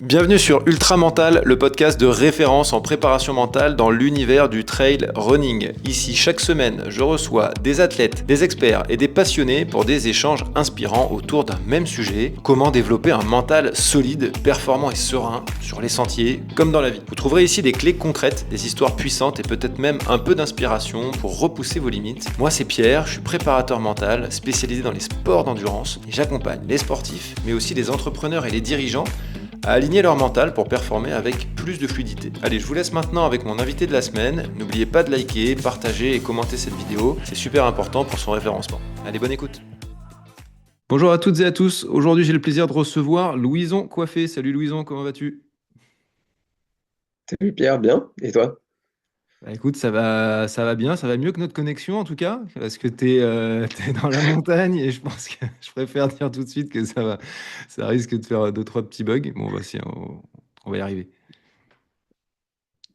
Bienvenue sur Ultra Mental, le podcast de référence en préparation mentale dans l'univers du trail running. Ici, chaque semaine, je reçois des athlètes, des experts et des passionnés pour des échanges inspirants autour d'un même sujet: comment développer un mental solide, performant et serein sur les sentiers comme dans la vie. Vous trouverez ici des clés concrètes, des histoires puissantes et peut-être même un peu d'inspiration pour repousser vos limites. Moi, c'est Pierre, je suis préparateur mental spécialisé dans les sports d'endurance et j'accompagne les sportifs, mais aussi les entrepreneurs et les dirigeants à aligner leur mental pour performer avec plus de fluidité. Allez, je vous laisse maintenant avec mon invité de la semaine. N'oubliez pas de liker, partager et commenter cette vidéo, c'est super important pour son référencement. Allez, bonne écoute. Bonjour à toutes et à tous, aujourd'hui j'ai le plaisir de recevoir Louison Coiffé. Salut Louison, comment vas-tu? Salut Pierre, bien. Et toi? Écoute, ça va bien, ça va mieux que notre connexion en tout cas, parce que t'es dans la montagne et je pense que je préfère dire tout de suite que ça risque de faire deux, trois petits bugs. Bon, bah si, on va y arriver.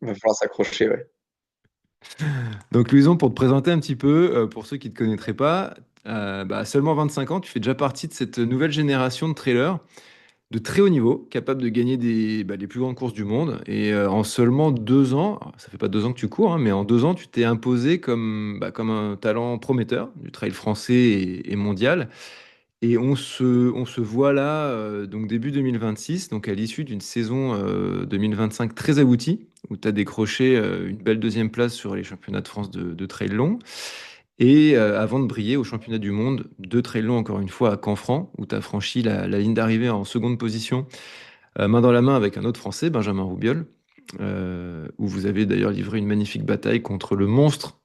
Il va falloir s'accrocher, ouais. Donc Louison, pour te présenter un petit peu, pour ceux qui ne te connaîtraient pas, seulement 25 ans, tu fais déjà partie de cette nouvelle génération de trailers de très haut niveau, capables de gagner les plus grandes courses du monde. Et en seulement 2 ans, alors, ça fait pas 2 ans que tu cours, hein, mais en 2 ans, tu t'es imposé comme un talent prometteur du trail français et mondial. Et on se voit là, donc début 2026, donc à l'issue d'une saison 2025 très aboutie, où tu as décroché une belle deuxième place sur les championnats de France de trail long. Et avant de briller au championnat du monde de trail long, encore une fois, à Canfranc, où tu as franchi la ligne d'arrivée en seconde position, main dans la main avec un autre Français, Benjamin Roubiol, où vous avez d'ailleurs livré une magnifique bataille contre le monstre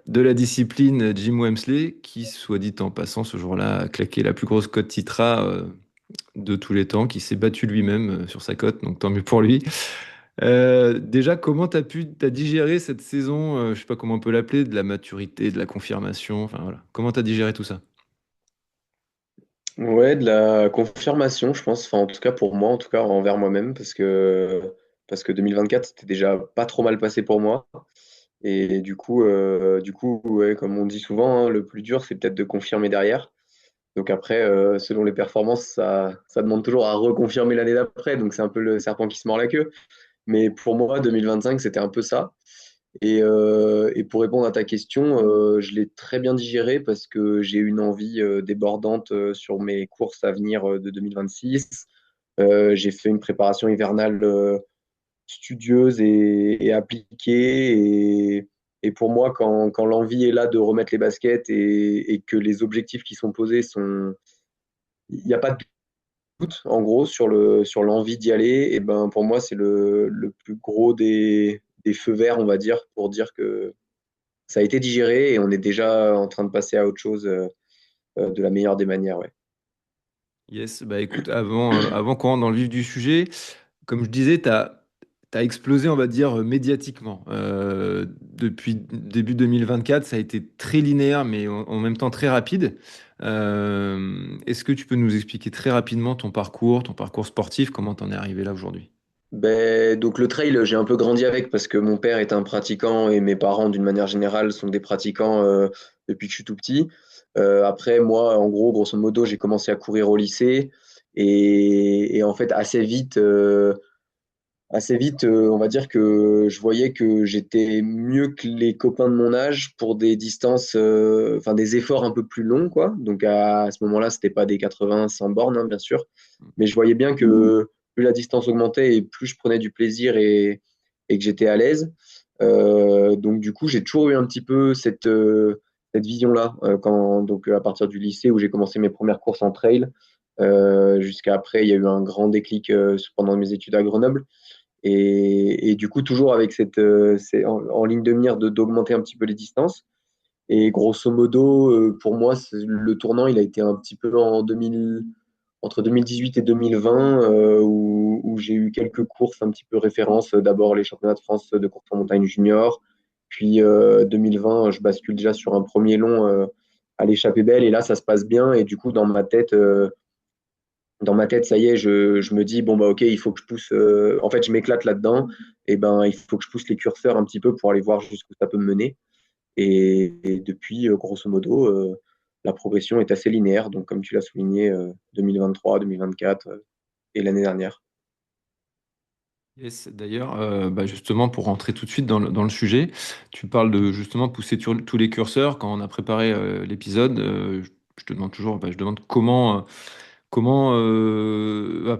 de la discipline, Jim Wemsley, qui, soit dit en passant, ce jour-là, a claqué la plus grosse cote Titra de tous les temps, qui s'est battu lui-même sur sa cote, donc tant mieux pour lui. Déjà, comment t'as digéré cette saison, je sais pas comment on peut l'appeler, de la maturité, de la confirmation, enfin voilà. Comment t'as digéré tout ça? Ouais, de la confirmation, je pense. Enfin, en tout cas pour moi, en tout cas envers moi-même, parce que 2024 c'était déjà pas trop mal passé pour moi. Et du coup, ouais, comme on dit souvent, hein, le plus dur c'est peut-être de confirmer derrière. Donc après, selon les performances, ça demande toujours à reconfirmer l'année d'après. Donc c'est un peu le serpent qui se mord la queue. Mais pour moi, 2025 c'était un peu ça. Et pour répondre à ta question, je l'ai très bien digéré parce que j'ai une envie débordante sur mes courses à venir de 2026. J'ai fait une préparation hivernale studieuse et appliquée. Et pour moi, quand l'envie est là de remettre les baskets et que les objectifs qui sont posés sont... Il n'y a pas de doute, en gros, sur l'envie d'y aller. Et ben, pour moi, c'est le plus gros des feux verts, on va dire, pour dire que ça a été digéré et on est déjà en train de passer à autre chose de la meilleure des manières. Ouais. Yes, bah écoute, avant qu'on rentre dans le vif du sujet, comme je disais, t'as explosé, on va dire, médiatiquement. Depuis début 2024, ça a été très linéaire, mais en même temps très rapide. Est-ce que tu peux nous expliquer très rapidement ton parcours sportif, comment t'en es arrivé là aujourd'hui? Donc le trail, j'ai un peu grandi avec parce que mon père est un pratiquant et mes parents, d'une manière générale, sont des pratiquants depuis que je suis tout petit. Après, moi, en gros, grosso modo, j'ai commencé à courir au lycée et en fait, assez vite, on va dire que je voyais que j'étais mieux que les copains de mon âge pour des distances, enfin des efforts un peu plus longs, quoi. Donc à ce moment-là, c'était pas des 80, 100 bornes, hein, bien sûr, mais je voyais bien que plus la distance augmentait et plus je prenais du plaisir et que j'étais à l'aise. Donc du coup, j'ai toujours eu un petit peu cette vision-là, donc à partir du lycée où j'ai commencé mes premières courses en trail, jusqu'à après, il y a eu un grand déclic pendant mes études à Grenoble. Et du coup, toujours avec en ligne de mire d'augmenter un petit peu les distances. Et grosso modo, pour moi, le tournant, il a été un petit peu entre 2018 et 2020, où j'ai eu quelques courses un petit peu références. D'abord les championnats de France de course en montagne junior. Puis 2020, je bascule déjà sur un premier long à l'échappée belle. Et là, ça se passe bien. Et du coup, dans ma tête, ça y est, je me dis, bon, bah, ok, il faut que je pousse. En fait, je m'éclate là-dedans. Et ben, il faut que je pousse les curseurs un petit peu pour aller voir jusqu'où ça peut me mener. Et depuis, grosso modo, la progression est assez linéaire. Donc, comme tu l'as souligné, 2023, 2024 et l'année dernière. Yes, d'ailleurs, justement, pour rentrer tout de suite dans le sujet, tu parles de justement pousser tous les curseurs. Quand on a préparé l'épisode, je te demande toujours, je demande pas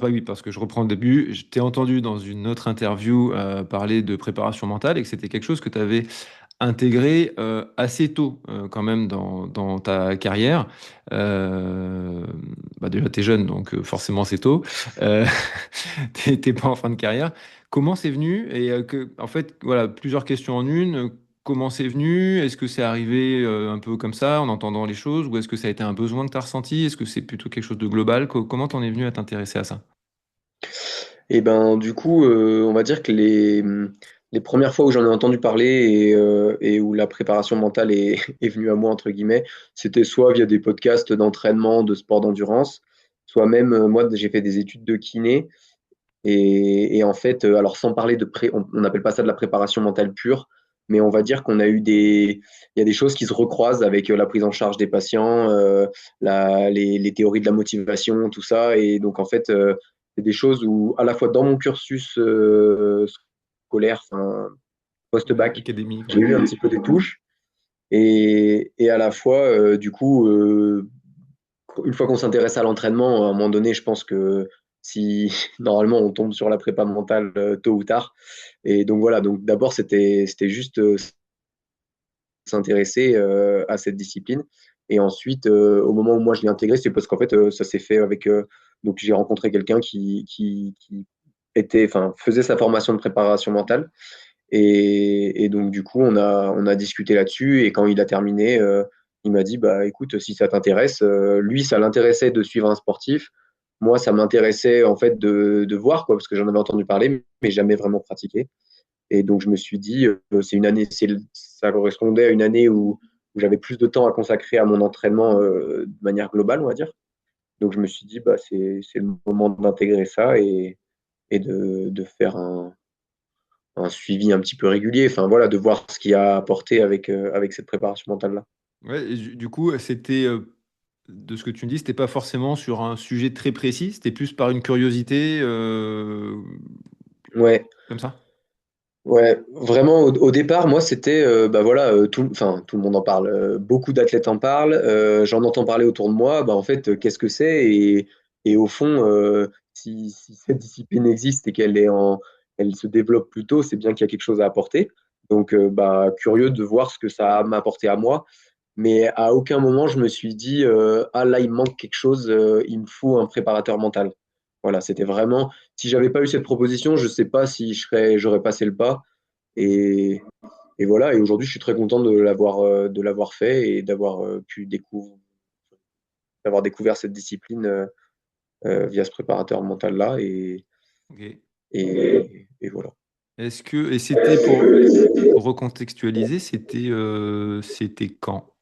oui, parce que je reprends le début. Je t'ai entendu dans une autre interview parler de préparation mentale et que c'était quelque chose que tu avais intégré assez tôt quand même dans ta carrière. Euh, Déjà, tu es jeune, donc forcément c'est tôt. Euh, t'es pas en fin de carrière. Comment c'est venu? Et en fait, voilà, plusieurs questions en une. Comment c'est venu? Est-ce que c'est arrivé un peu comme ça, en entendant les choses, ou est-ce que ça a été un besoin que tu as ressenti? Est-ce que c'est plutôt quelque chose de global? Comment t'en es venu à t'intéresser à ça? Et ben, du coup, on va dire que les premières fois où j'en ai entendu parler et où la préparation mentale est, est venue à moi, entre guillemets, c'était soit via des podcasts d'entraînement, de sport d'endurance, soit même, moi, j'ai fait des études de kiné. Et en fait, alors sans parler on n'appelle pas ça de la préparation mentale pure, mais on va dire qu'on a eu il y a des choses qui se recroisent avec la prise en charge des patients, les théories de la motivation, tout ça. Et donc, en fait, c'est des choses où, à la fois dans mon cursus scolaire, enfin, Ouais, post-bac, académique, j'ai ouais. eu un petit peu des touches. Et à la fois, du coup, une fois qu'on s'intéresse à l'entraînement, à un moment donné, je pense que si normalement on tombe sur la prépa mentale tôt ou tard. Et donc voilà, donc d'abord c'était juste s'intéresser à cette discipline. Et ensuite, au moment où moi je l'ai intégré, c'est parce qu'en fait ça s'est fait avec donc j'ai rencontré quelqu'un qui était, enfin, faisait sa formation de préparation mentale. Et donc, du coup, on a discuté là-dessus. Et quand il a terminé, il m'a dit, bah, écoute, si ça t'intéresse, lui, ça l'intéressait de suivre un sportif. Moi, ça m'intéressait en fait de voir, quoi, parce que j'en avais entendu parler, mais jamais vraiment pratiqué. Et donc, je me suis dit, c'est une année, ça correspondait à une année où j'avais plus de temps à consacrer à mon entraînement de manière globale, on va dire. Donc, je me suis dit, bah, c'est le moment d'intégrer ça et de faire un suivi un petit peu régulier, enfin voilà, de voir ce qu'il y a apporté avec cette préparation mentale-là. Ouais, et du coup, c'était, de ce que tu me dis, c'était pas forcément sur un sujet très précis, c'était plus par une curiosité, Ouais, comme ça? ouais, vraiment au départ, moi c'était, bah voilà, enfin tout le monde en parle, beaucoup d'athlètes en parlent, j'en entends parler autour de moi, bah en fait, qu'est-ce que c'est? Et au fond, si cette discipline existe et elle se développe plus tôt, c'est bien qu'il y a quelque chose à apporter. Donc, bah curieux de voir ce que ça m'a apporté à moi. Mais à aucun moment, je me suis dit, ah là, il me manque quelque chose, il me faut un préparateur mental. Voilà, c'était vraiment, si j'avais pas eu cette proposition, je sais pas si j'aurais passé le pas. Et, et voilà, et aujourd'hui, je suis très content de l'avoir fait et d'avoir d'avoir découvert cette discipline via ce préparateur mental-là. Ok. Et voilà. Et c'était pour recontextualiser, c'était quand?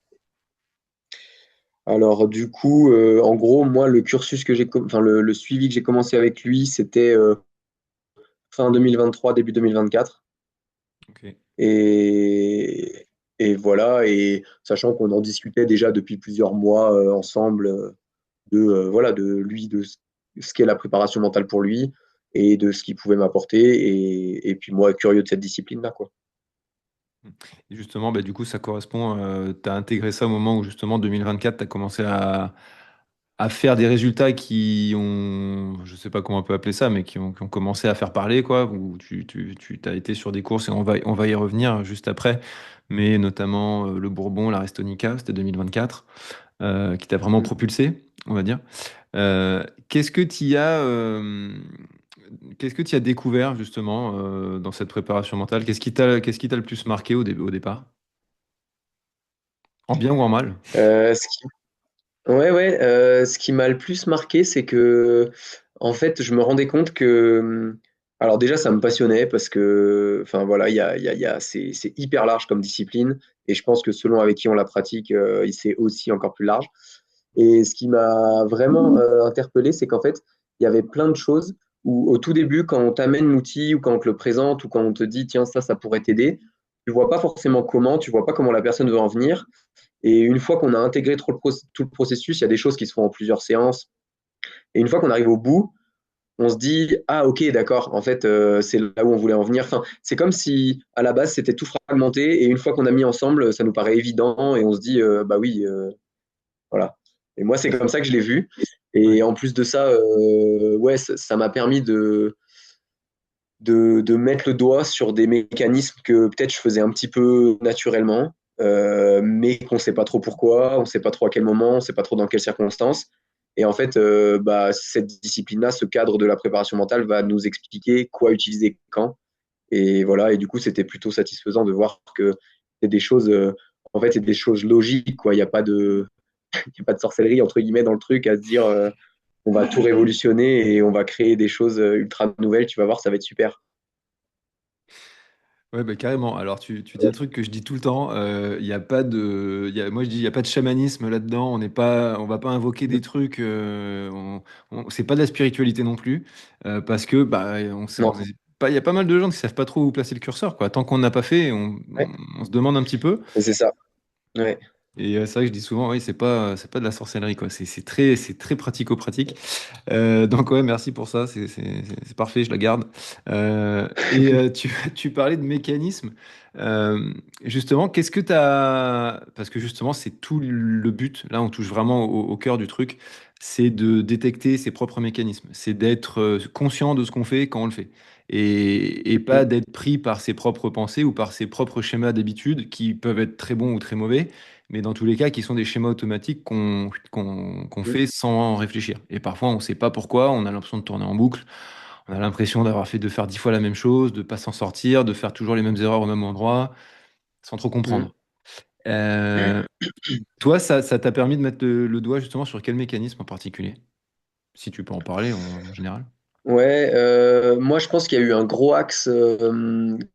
Alors, du coup, en gros, moi, le cursus enfin, le suivi que j'ai commencé avec lui, c'était fin 2023, début 2024. Ok. Et, et voilà, et sachant qu'on en discutait déjà depuis plusieurs mois ensemble voilà, de lui, ce qu'est la préparation mentale pour lui et de ce qu'il pouvait m'apporter. Et puis moi, curieux de cette discipline-là, quoi. Et justement, du coup, ça correspond, tu as intégré ça au moment où justement 2024, tu as commencé à faire des résultats qui ont, je sais pas comment on peut appeler ça, mais qui ont commencé à faire parler, quoi, où tu t'as été sur des courses, et on va y revenir juste après, mais notamment le Bourbon, la Restonica, c'était 2024, qui t'a vraiment Mm. propulsé, on va dire. Qu'est-ce que tu as, qu'est-ce que tu as découvert justement dans cette préparation mentale? Qu'est-ce qui t'a le plus marqué au départ? En bien ou en mal? Euh, ce qui, ouais, ouais, ce qui m'a le plus marqué, c'est que, en fait, je me rendais compte que, alors déjà, ça me passionnait parce que, enfin voilà, c'est hyper large comme discipline et je pense que selon avec qui on la pratique, c'est aussi encore plus large. Et ce qui m'a vraiment interpellé, c'est qu'en fait, il y avait plein de choses où, au tout début, quand on t'amène l'outil ou quand on te le présente ou quand on te dit, tiens, ça pourrait t'aider, tu vois pas forcément comment, tu vois pas comment la personne veut en venir. Et une fois qu'on a intégré tout le processus, il y a des choses qui se font en plusieurs séances. Et une fois qu'on arrive au bout, on se dit, ah ok, d'accord, en fait, c'est là où on voulait en venir. Enfin, c'est comme si à la base c'était tout fragmenté et une fois qu'on a mis ensemble, ça nous paraît évident et on se dit, bah oui, voilà. Et moi, c'est Ouais, comme ça que je l'ai vu. ouais. Et en plus de ça, ouais, ça m'a permis de mettre le doigt sur des mécanismes que peut-être je faisais un petit peu naturellement, mais qu'on ne sait pas trop pourquoi, on ne sait pas trop à quel moment, on ne sait pas trop dans quelles circonstances. Et en fait, bah, cette discipline-là, ce cadre de la préparation mentale va nous expliquer quoi utiliser quand. Et voilà, et du coup, c'était plutôt satisfaisant de voir que c'est des choses, en fait, c'est des choses logiques, quoi. Il n'y a pas de, il y a pas de sorcellerie, entre guillemets, dans le truc à se dire, on va tout révolutionner et on va créer des choses ultra nouvelles. Tu vas voir, ça va être super. Ouais, bah, carrément. Alors, tu dis un truc que je dis tout le temps. Il y a pas de, moi, je dis, il n'y a pas de chamanisme là-dedans. On va pas invoquer des trucs. C'est pas de la spiritualité non plus. Parce que, bah, Non. il y a pas mal de gens qui savent pas trop où placer le curseur, quoi. Tant qu'on n'a pas fait, Ouais. on se demande un petit peu. Et c'est ça. Ouais. Et c'est vrai que je dis souvent, oui, c'est pas de la sorcellerie, quoi. C'est très pratico-pratique. Donc ouais, merci pour ça, c'est parfait, je la garde. Tu parlais de mécanisme. Justement, qu'est-ce que tu as... Parce que justement, c'est tout le but, là on touche vraiment au cœur du truc, c'est de détecter ses propres mécanismes, c'est d'être conscient de ce qu'on fait quand on le fait. Et pas Mm, d'être pris par ses propres pensées ou par ses propres schémas d'habitude qui peuvent être très bons ou très mauvais, mais dans tous les cas, qui sont des schémas automatiques qu'on mm, fait sans réfléchir. Et parfois, on ne sait pas pourquoi, on a l'impression de tourner en boucle, on a l'impression de faire 10 fois la même chose, de pas s'en sortir, de faire toujours les mêmes erreurs au même endroit, sans trop mm. comprendre. Euh, Toi, ça t'a permis de mettre le doigt justement sur quel mécanisme en particulier? Si tu peux en parler en général. Ouais, moi je pense qu'il y a eu un gros axe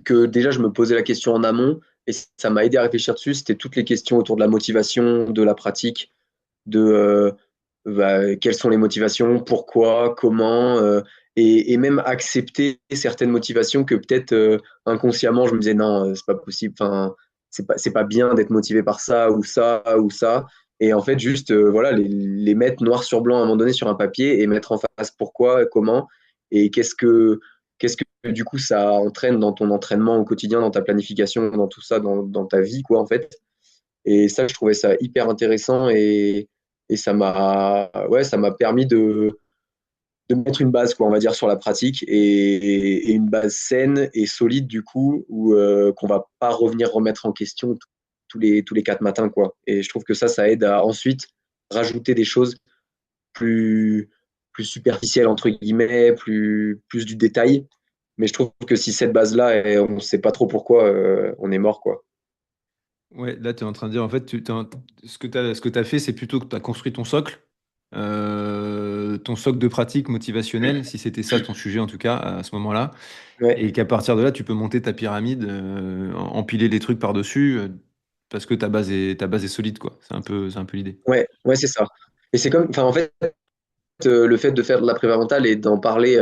que déjà je me posais la question en amont et ça m'a aidé à réfléchir dessus. C'était toutes les questions autour de la motivation, de la pratique, de bah, quelles sont les motivations, pourquoi, comment, et même accepter certaines motivations que peut-être inconsciemment je me disais non, c'est pas possible, enfin, c'est pas bien d'être motivé par ça ou ça ou ça. Et en fait, juste voilà, les mettre noir sur blanc à un moment donné sur un papier et mettre en face pourquoi, comment et qu'est-ce que du coup ça entraîne dans ton entraînement au quotidien, dans ta planification, dans tout ça, dans ta vie, quoi, en fait. Et ça, je trouvais ça hyper intéressant et ça m'a permis de mettre une base, quoi, on va dire, sur la pratique et une base saine et solide, du coup, où qu'on va pas revenir remettre en question tous les 4 matins, quoi. Et je trouve que ça aide à ensuite rajouter des choses plus, plus superficielles, entre guillemets, plus du détail. Mais je trouve que si cette base-là, on ne sait pas trop pourquoi, on est mort, quoi. Ouais, là, tu es en train de dire, en fait, ce que tu as fait, c'est plutôt que tu as construit ton socle de pratique motivationnel, si c'était ça ton sujet en tout cas à ce moment-là, et Ouais, qu'à partir de là, tu peux monter ta pyramide, empiler les trucs par-dessus, parce que ta base est solide, quoi. C'est un peu l'idée. ouais, c'est ça. Et c'est comme, enfin, en fait, le fait de faire de la prépa mentale et d'en parler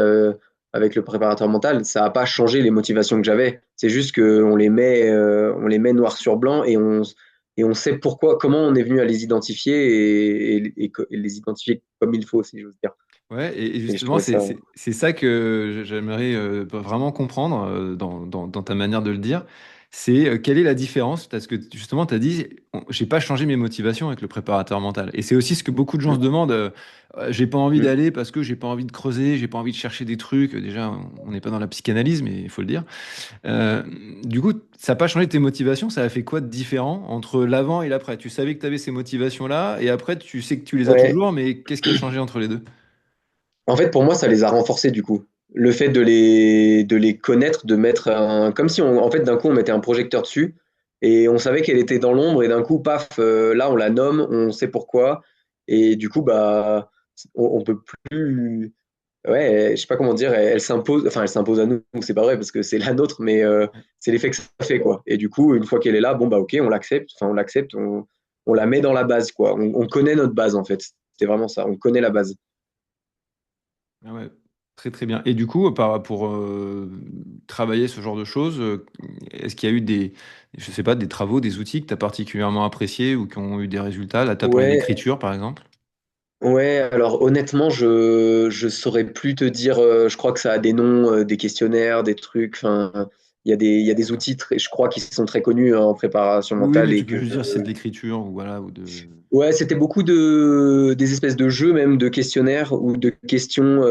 avec le préparateur mental, ça n'a pas changé les motivations que j'avais. C'est juste on les met noir sur blanc et on sait pourquoi, comment on est venu à les identifier et les identifier comme il faut, si j'ose dire. Ouais, et Et je justement, trouvais ça. c'est ça que j'aimerais vraiment comprendre dans ta manière de le dire. C'est quelle est la différence? Parce que justement, tu as dit, j'ai pas changé mes motivations avec le préparateur mental. Et c'est aussi ce que beaucoup de gens se Mm, demandent. J'ai pas envie mm. d'aller parce que j'ai pas envie de creuser, j'ai pas envie de chercher des trucs. Déjà, on n'est pas dans la psychanalyse, mais il faut le dire. Euh, du coup, ça n'a pas changé tes motivations. Ça a fait quoi de différent entre l'avant et l'après? Tu savais que tu avais ces motivations-là, et après, tu sais que tu les as Ouais. toujours, mais qu'est-ce qui a changé entre les deux? En fait, pour moi, ça les a renforcés du coup. Le fait de les connaître, de mettre un. Comme si, en fait, d'un coup, on mettait un projecteur dessus et on savait qu'elle était dans l'ombre et d'un coup, paf, là, on la nomme, on sait pourquoi. Et du coup, bah, on peut plus. Ouais, je sais pas comment dire, elle s'impose, enfin, elle s'impose à nous, donc c'est pas vrai parce que c'est la nôtre, mais c'est l'effet que ça fait, quoi. Et du coup, une fois qu'elle est là, bon, bah, ok, on l'accepte, on la met dans la base, quoi. On connaît notre base, en fait. C'est vraiment ça, on connaît la base. Ah ouais, très très bien. Et du coup, pour travailler ce genre de choses, est-ce qu'il y a eu je sais pas, des travaux, des outils que tu as particulièrement appréciés ou qui ont eu des résultats? Là, tu as parlé Ouais, d'écriture, par exemple. Ouais, alors honnêtement, je saurais plus te dire. Je crois que ça a des noms, des questionnaires, des trucs. Enfin, il y a des D'accord. outils, je crois, qui sont très connus en préparation Oui, mentale mais et tu peux que. juste dire si c'est de l'écriture ou voilà ou de. Ouais, c'était beaucoup des espèces de jeux, même de questionnaires ou de questions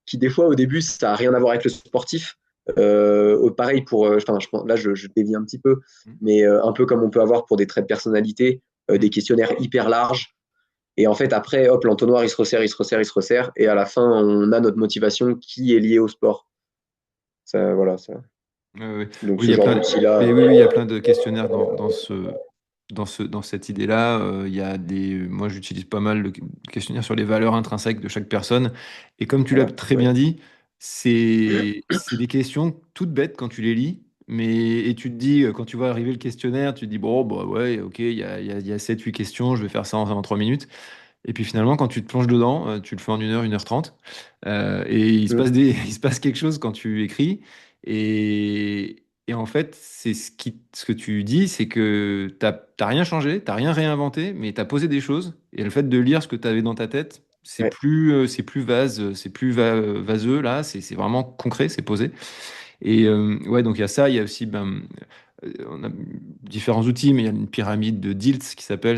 qui, des fois, au début, ça a rien à voir avec le sportif. Pareil pour. Enfin, là, je dévie un petit peu, Hmm, mais un peu comme on peut avoir pour des traits de personnalité, hmm. des questionnaires hyper larges. Et en fait, après, hop, l'entonnoir, il se resserre, il se resserre, il se resserre. Et à la fin, on a notre motivation qui est liée au sport. Ça, voilà, ça. Ouais, ouais. Donc, Oui, il ce y a genre plein d'outil-là. mais oui, oui, il y a plein de questionnaires dans cette idée-là. Il y a moi, j'utilise pas mal de questionnaires sur les valeurs intrinsèques de chaque personne. Et comme tu l'as Voilà, très ouais. bien dit, c'est des questions toutes bêtes quand tu les lis. Et tu te dis, quand tu vois arriver le questionnaire, tu te dis, bon, bah ouais, ok, il y a 7-8 questions, je vais faire ça en 3 minutes. Et puis finalement, quand tu te plonges dedans, tu le fais en 1 heure 30. Et il se Mm. passe il se passe quelque chose quand tu écris. Et en fait, c'est ce que tu dis, c'est que t'as rien changé, t'as rien réinventé, mais tu as posé des choses. Et le fait de lire ce que tu avais dans ta tête, Ouais. c'est plus vase, c'est plus vaseux, là, c'est vraiment concret, c'est posé. Et ouais, donc il y a ça, il y a aussi on a différents outils, mais il y a une pyramide de Dilts qui s'appelle,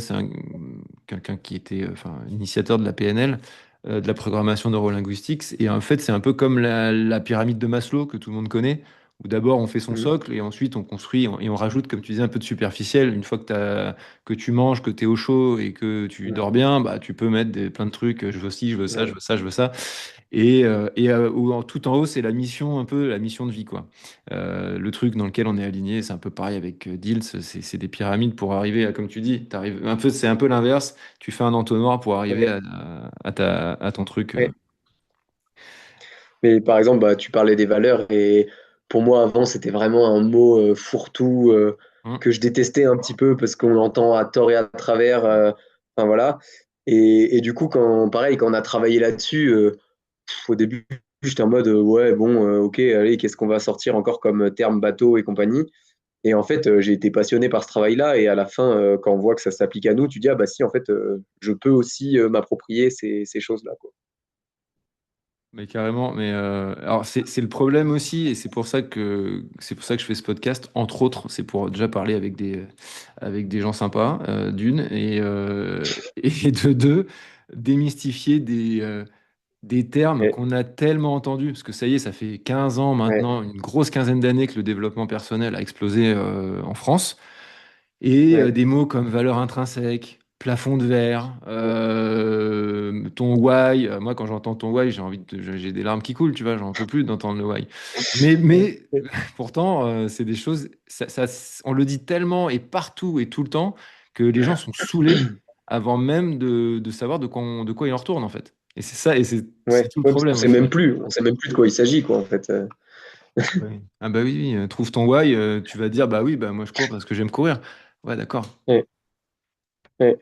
quelqu'un qui était enfin, initiateur de la PNL, de la programmation neurolinguistique. Et en fait, c'est un peu comme la pyramide de Maslow que tout le monde connaît, où d'abord on fait son Mm. socle et ensuite on construit et on rajoute, comme tu disais, un peu de superficiel. Une fois que tu manges, que tu es au chaud et que tu Mm. dors bien, bah, tu peux mettre plein de trucs. Je veux ci, je veux ça, je Ouais. veux ça, je veux ça. Tout en haut, c'est la mission, un peu la mission de vie, quoi. Le truc dans lequel on est aligné, c'est un peu pareil avec Deals, c'est des pyramides pour arriver à, comme tu dis, c'est un peu l'inverse. Tu fais un entonnoir pour arriver Ouais. à ton truc. Ouais. Mais par exemple, bah, tu parlais des valeurs et pour moi, avant, c'était vraiment un mot fourre-tout Hum, que je détestais un petit peu parce qu'on l'entend à tort et à travers. Enfin voilà. Et du coup, pareil, quand on a travaillé là-dessus, au début, j'étais en mode ouais, bon, ok, allez, qu'est-ce qu'on va sortir encore comme terme bateau et compagnie. Et en fait, j'ai été passionné par ce travail-là. Et à la fin, quand on voit que ça s'applique à nous, tu dis, ah bah si, en fait, je peux aussi m'approprier ces choses-là, quoi. mais carrément. Mais alors c'est le problème aussi, et c'est pour ça que je fais ce podcast. Entre autres, c'est pour déjà parler avec des gens sympas, d'une, et de deux, démystifier des termes Ouais, qu'on a tellement entendus, parce que ça y est, ça fait 15 ans ouais, maintenant, une grosse quinzaine d'années que le développement personnel a explosé en France, et ouais, des mots comme valeur intrinsèque, plafond de verre, ton why. Moi, quand j'entends ton why, j'ai des larmes qui coulent, tu vois, j'en peux plus d'entendre le why. Mais pourtant, c'est des choses, on le dit tellement et partout et tout le temps que les gens sont saoulés avant même de savoir de quoi il en retourne, en fait. Et c'est ça, et c'est ouais, tout le ouais, parce qu'on problème sait aussi. même plus, on sait même plus de quoi il s'agit, quoi, en fait. Oui. Ah bah oui, oui, trouve ton why, tu vas dire, bah oui, bah moi je cours parce que j'aime courir. Ouais, d'accord. Ouais, ouais,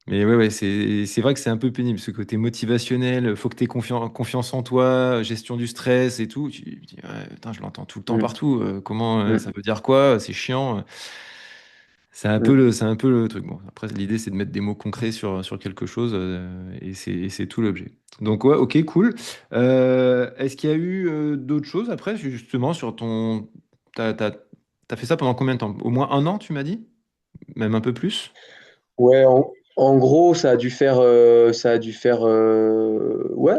Mais ouais, ouais, c'est vrai que c'est un peu pénible, ce côté motivationnel, faut que tu aies confiance en toi, gestion du stress et tout. Tu dis, ouais, putain, je l'entends tout le temps mm, partout. Comment ça mm, veut dire quoi? C'est chiant. mm. C'est un peu le truc. Bon, après, l'idée, c'est de mettre des mots concrets sur quelque chose, et c'est tout l'objet. Donc, ouais, ok, cool. Est-ce qu'il y a eu d'autres choses après, justement, sur ton. T'as fait ça pendant combien de temps? Au moins 1 an, tu m'as dit? Même un peu plus? Ouais, en gros, ça a dû faire, ouais,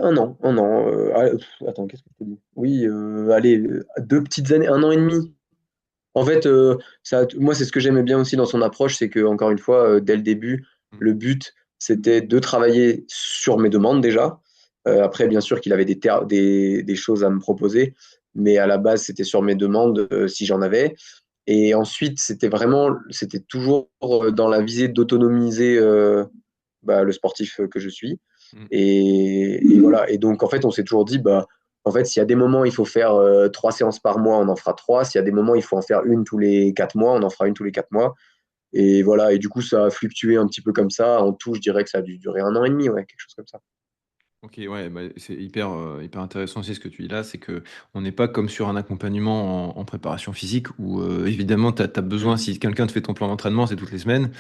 un an. Attends, qu'est-ce que je te dis? Oui, allez, 2 petites années, 1 an et demi. En fait, moi, c'est ce que j'aimais bien aussi dans son approche, c'est que, encore une fois, dès le début, Mm. le but, c'était de travailler sur mes demandes déjà. Après, bien sûr qu'il avait des choses à me proposer, mais à la base, c'était sur mes demandes, si j'en avais. Et ensuite, c'était toujours dans la visée d'autonomiser bah, le sportif que je suis. Mm. Et voilà. Et donc, en fait, on s'est toujours dit, bah, en fait, s'il y a des moments, il faut faire 3 séances par mois, on en fera trois. S'il y a des moments, il faut en faire une tous les 4 mois, on en fera une tous les 4 mois. Et voilà. Et du coup, ça a fluctué un petit peu comme ça. En tout, je dirais que ça a dû durer 1 an et demi, ouais, quelque chose comme ça. Ok, ouais, bah, c'est hyper intéressant aussi ce que tu dis là, c'est que on n'est pas comme sur un accompagnement en préparation physique où évidemment tu as besoin, Mm. si quelqu'un te fait ton plan d'entraînement, c'est toutes les semaines.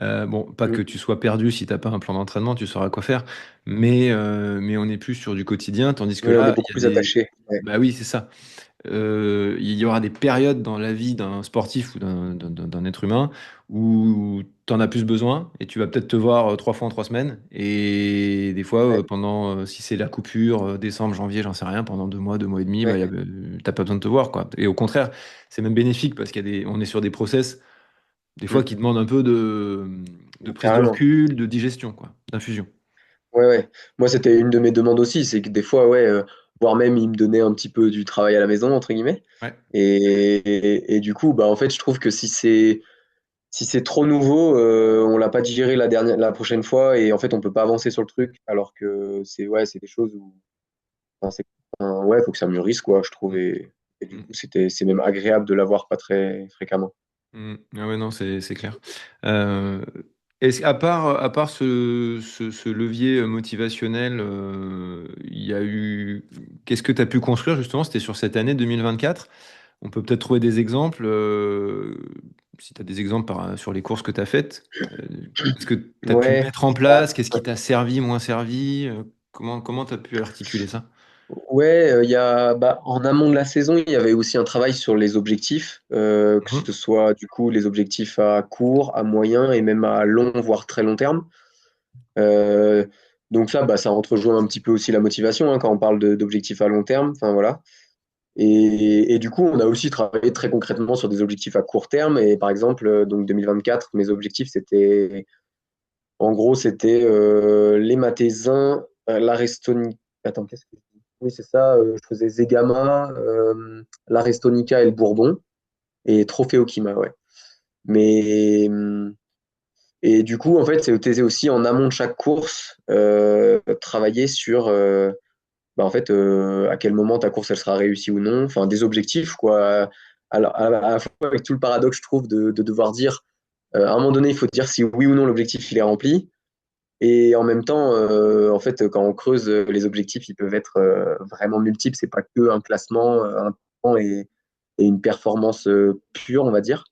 Bon, pas que Mm. tu sois perdu si t'as pas un plan d'entraînement, tu sauras quoi faire, mais on est plus sur du quotidien, tandis que Oui, on est là, il beaucoup y a plus des... attaché. Ouais. Bah oui, c'est ça. Il y aura des périodes dans la vie d'un sportif ou d'un être humain où tu en as plus besoin et tu vas peut-être te voir 3 fois en 3 semaines. Et des fois, Ouais. si c'est la coupure, décembre, janvier, j'en sais rien, pendant 2 mois, 2 mois et demi, bah, Ouais. t'as pas besoin de te voir, quoi. Et au contraire, c'est même bénéfique parce on est sur des process, des fois, Mm. qui demandent un peu de prise de Carrément. recul, de digestion, quoi, d'infusion. Ouais, ouais. Moi, c'était une de mes demandes aussi, c'est que des fois, ouais, voire même, il me donnait un petit peu du travail à la maison, entre guillemets. Ouais. Et du coup, bah, en fait, je trouve que si c'est trop nouveau, on l'a pas digéré la prochaine fois, et en fait, on peut pas avancer sur le truc, alors que c'est des choses où, enfin, ouais, faut que ça mûrisse, quoi, je trouve. Mm, Et du mm. coup, c'est même agréable de l'avoir pas très fréquemment. Ah ouais, non, c'est clair. Euh, à part ce levier motivationnel, il y a eu. Qu'est-ce que tu as pu construire justement? C'était sur cette année 2024. On peut peut-être trouver des exemples. Si tu as des exemples sur les courses que tu as faites, qu'est-ce que tu as pu Ouais. mettre en Bah, place? Qu'est-ce qui t'a servi, moins servi? Comment tu as pu articuler ça? ouais, bah, en amont de la saison, il y avait aussi un travail sur les objectifs, que Mhm. ce soit du coup les objectifs à court, à moyen et même à long, voire très long terme. Euh, donc ça, bah, ça rejoint un petit peu aussi la motivation, hein, quand on parle d'objectifs à long terme. Enfin voilà. Et du coup, on a aussi travaillé très concrètement sur des objectifs à court terme. Et par exemple, donc 2024, mes objectifs, en gros, c'était les Matésins, l'Arestonica. Attends, qu'est-ce que je dis? Oui, c'est ça. Je faisais Zegama, l'Arestonica et le Bourbon, et Trophée Okima, ouais. Mais et du coup, en fait, c'était aussi en amont de chaque course, travailler sur bah, en fait, à quel moment ta course elle sera réussie ou non. Enfin, des objectifs, quoi. Alors, à la fois avec tout le paradoxe, je trouve, de devoir dire, à un moment donné, il faut dire si oui ou non l'objectif il est rempli. Et en même temps, en fait, quand on creuse les objectifs, ils peuvent être vraiment multiples. C'est pas que un classement, un temps et une performance pure, on va dire.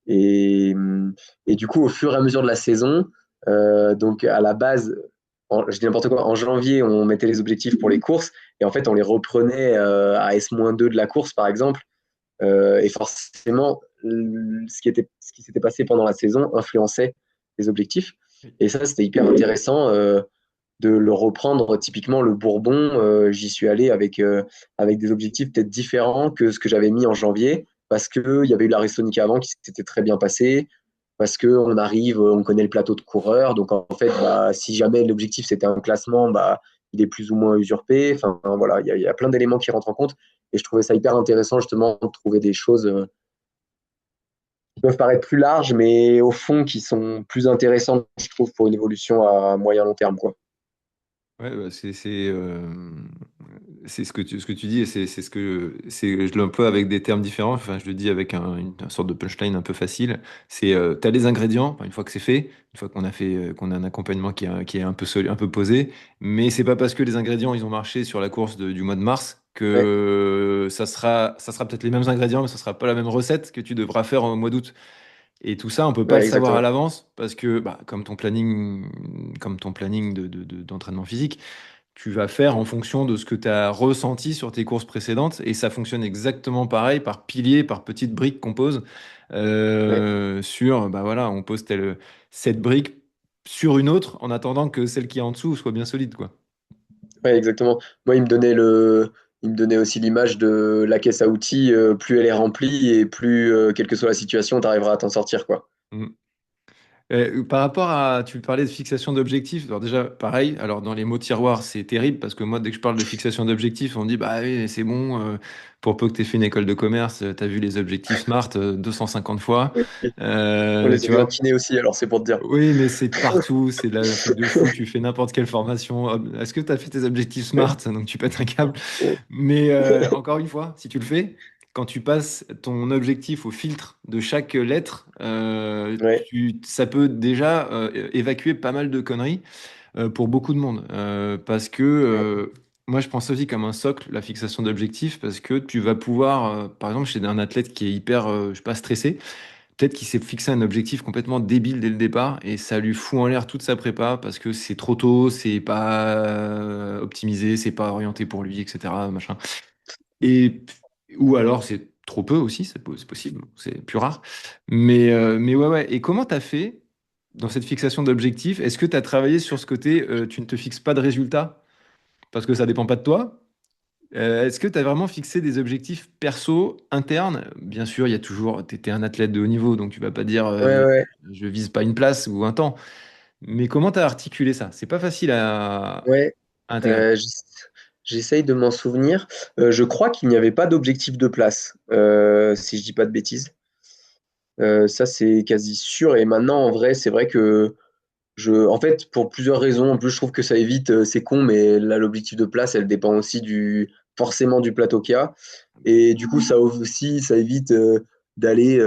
Et, et du coup, au fur et à mesure de la saison, donc à la base, je dis n'importe quoi, en janvier, on mettait les objectifs pour les courses et en fait, on les reprenait à S-2 de la course, par exemple. Et forcément, ce qui s'était passé pendant la saison influençait les objectifs. Et ça, c'était hyper intéressant de le reprendre. Typiquement, le Bourbon, j'y suis allé avec des objectifs peut-être différents que ce que j'avais mis en janvier, parce qu'il y avait eu la Restonica avant qui s'était très bien passé, parce qu'on arrive, on connaît le plateau de coureurs. Donc, en fait, bah, si jamais l'objectif c'était un classement, bah, il est plus ou moins usurpé. Enfin, voilà, il y a plein d'éléments qui rentrent en compte. Et je trouvais ça hyper intéressant, justement, de trouver des choses qui peuvent paraître plus larges, mais au fond, qui sont plus intéressantes, je trouve, pour une évolution à moyen long terme, quoi. Ouais, bah, c'est ce que tu dis et c'est je l'emploie avec des termes différents. Enfin, je le dis avec une sorte de punchline un peu facile. C'est t'as les ingrédients. Enfin, une fois que c'est fait, une fois qu'on a un accompagnement qui est un peu un peu posé, mais c'est pas parce que les ingrédients ils ont marché sur la course du mois de mars Ouais, que ça sera peut-être les mêmes ingrédients, mais ça sera pas la même recette que tu devras faire au mois d'août. Et tout ça, on peut pas ouais, le savoir à exactement. l'avance parce que, bah, comme ton planning d'entraînement physique, tu vas faire en fonction de ce que tu as ressenti sur tes courses précédentes et ça fonctionne exactement pareil par piliers, par petites briques qu'on pose Ouais. bah voilà, on pose cette brique sur une autre en attendant que celle qui est en dessous soit bien solide, quoi. Ouais, exactement. Moi, il me donnait aussi l'image de la caisse à outils. Plus elle est remplie et plus, quelle que soit la situation, tu arriveras à t'en sortir, quoi. Mm. Par rapport à, tu parlais de fixation d'objectifs. Alors déjà, pareil. Alors dans les mots tiroirs, c'est terrible parce que moi, dès que je parle de fixation d'objectifs, on dit bah oui, c'est bon. Pour peu que tu aies fait une école de commerce, tu as vu les objectifs SMART 250 fois. Oui. On les Tu avait en vois. kiné aussi, alors c'est pour te dire. Oui, mais c'est partout. C'est un truc de fou. Tu fais n'importe quelle formation. Hop, est-ce que tu as fait tes objectifs SMART? Donc tu pètes un câble. Mais encore une fois, si tu le fais, quand tu passes ton objectif au filtre de chaque lettre, Ouais, ça peut déjà évacuer pas mal de conneries. pour beaucoup de monde. Parce que Ouais, moi, je pense aussi comme un socle, la fixation d'objectifs, parce que tu vas pouvoir, par exemple, chez un athlète qui est hyper, je sais pas, stressé, peut-être qu'il s'est fixé un objectif complètement débile dès le départ et ça lui fout en l'air toute sa prépa parce que c'est trop tôt, c'est pas optimisé, c'est pas orienté pour lui, etc. Machin. Et, ou alors c'est trop peu aussi, c'est possible, c'est plus rare. Mais ouais, ouais. Et comment tu as fait dans cette fixation d'objectifs? Est-ce que tu as travaillé sur ce côté, tu ne te fixes pas de résultats parce que ça dépend pas de toi? Est-ce que tu as vraiment fixé des objectifs perso internes? Bien sûr, il y a toujours, tu étais un athlète de haut niveau, donc tu vas pas dire ouais, ouais. je vise pas une place ou un temps. Mais comment tu as articulé ça? C'est pas facile Ouais. à intégrer. Euh, j'ess- J'essaye de m'en souvenir. Je crois qu'il n'y avait pas d'objectif de place, si je dis pas de bêtises. Ça, c'est quasi sûr. Et maintenant, en vrai, c'est vrai que en fait, pour plusieurs raisons, en plus, je trouve que ça évite, c'est con, mais là, l'objectif de place, elle dépend aussi forcément du plateau qu'il y a. Et du coup, ça aussi, ça évite d'aller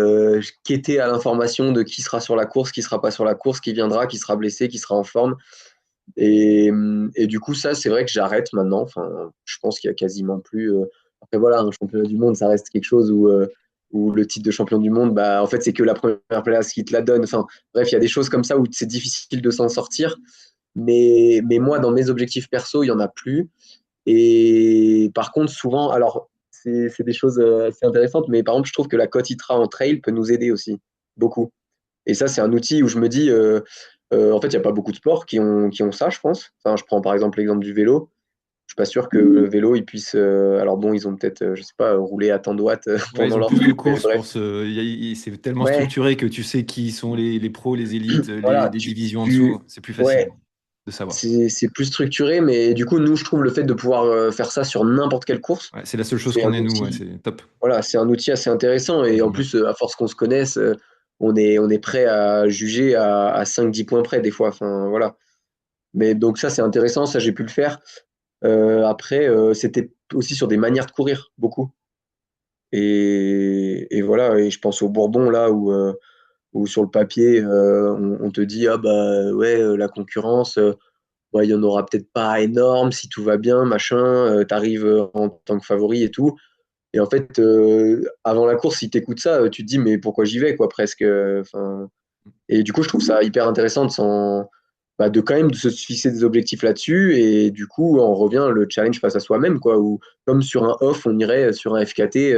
quêter à l'information de qui sera sur la course, qui sera pas sur la course, qui viendra, qui sera blessé, qui sera en forme. Et du coup, ça, c'est vrai que j'arrête maintenant. Enfin, je pense qu'il y a quasiment plus. Après, voilà, un championnat du monde, ça reste quelque chose où le titre de champion du monde, bah, en fait, c'est que la première place qui te la donne. Enfin, bref, il y a des choses comme ça où c'est difficile de s'en sortir. Mais moi, dans mes objectifs perso, il n'y en a plus. Et par contre, souvent, alors, c'est des choses assez intéressantes, mais par exemple, je trouve que la cote ITRA en trail peut nous aider aussi, beaucoup. Et ça, c'est un outil où je me dis, en fait, il n'y a pas beaucoup de sports qui ont ça, je pense. Enfin, je prends par exemple l'exemple du vélo. Je suis pas sûr que le vélo, ils puissent. Alors bon, ils ont peut-être, je sais pas, rouler à tant de watts Ouais, ils pendant ont leur plus de truc, mais courses bref. pour ce. C'est tellement Ouais, structuré que tu sais qui sont les pros, les élites, voilà. les divisions en Tu, dessous. C'est plus facile ouais, de savoir. c'est plus structuré, mais du coup, nous, je trouve le fait de pouvoir faire ça sur n'importe quelle course, Ouais, c'est la seule chose c'est un qu'on ait, nous. Ouais, outil. c'est top. Voilà, c'est un outil assez intéressant. Ouais, Et en j'aime bien. plus, à force qu'on se connaisse, on est prêt à juger à 5-10 points près des fois. Enfin, voilà. Mais donc ça, c'est intéressant, ça j'ai pu le faire. Après, c'était aussi sur des manières de courir, beaucoup. Et voilà, et je pense au Bourbon, là, où sur le papier, on te dit, ah bah ouais, la concurrence, ouais, il y en aura peut-être pas énorme si tout va bien, machin, t'arrives en tant que favori et tout. Et en fait, avant la course, si t'écoutes ça, tu te dis, mais pourquoi j'y vais, quoi, presque. Enfin, et du coup, je trouve ça hyper intéressant de quand même de se fixer des objectifs là-dessus. Et du coup, on revient le challenge face à soi-même, quoi. Ou comme sur un off, on irait sur un FKT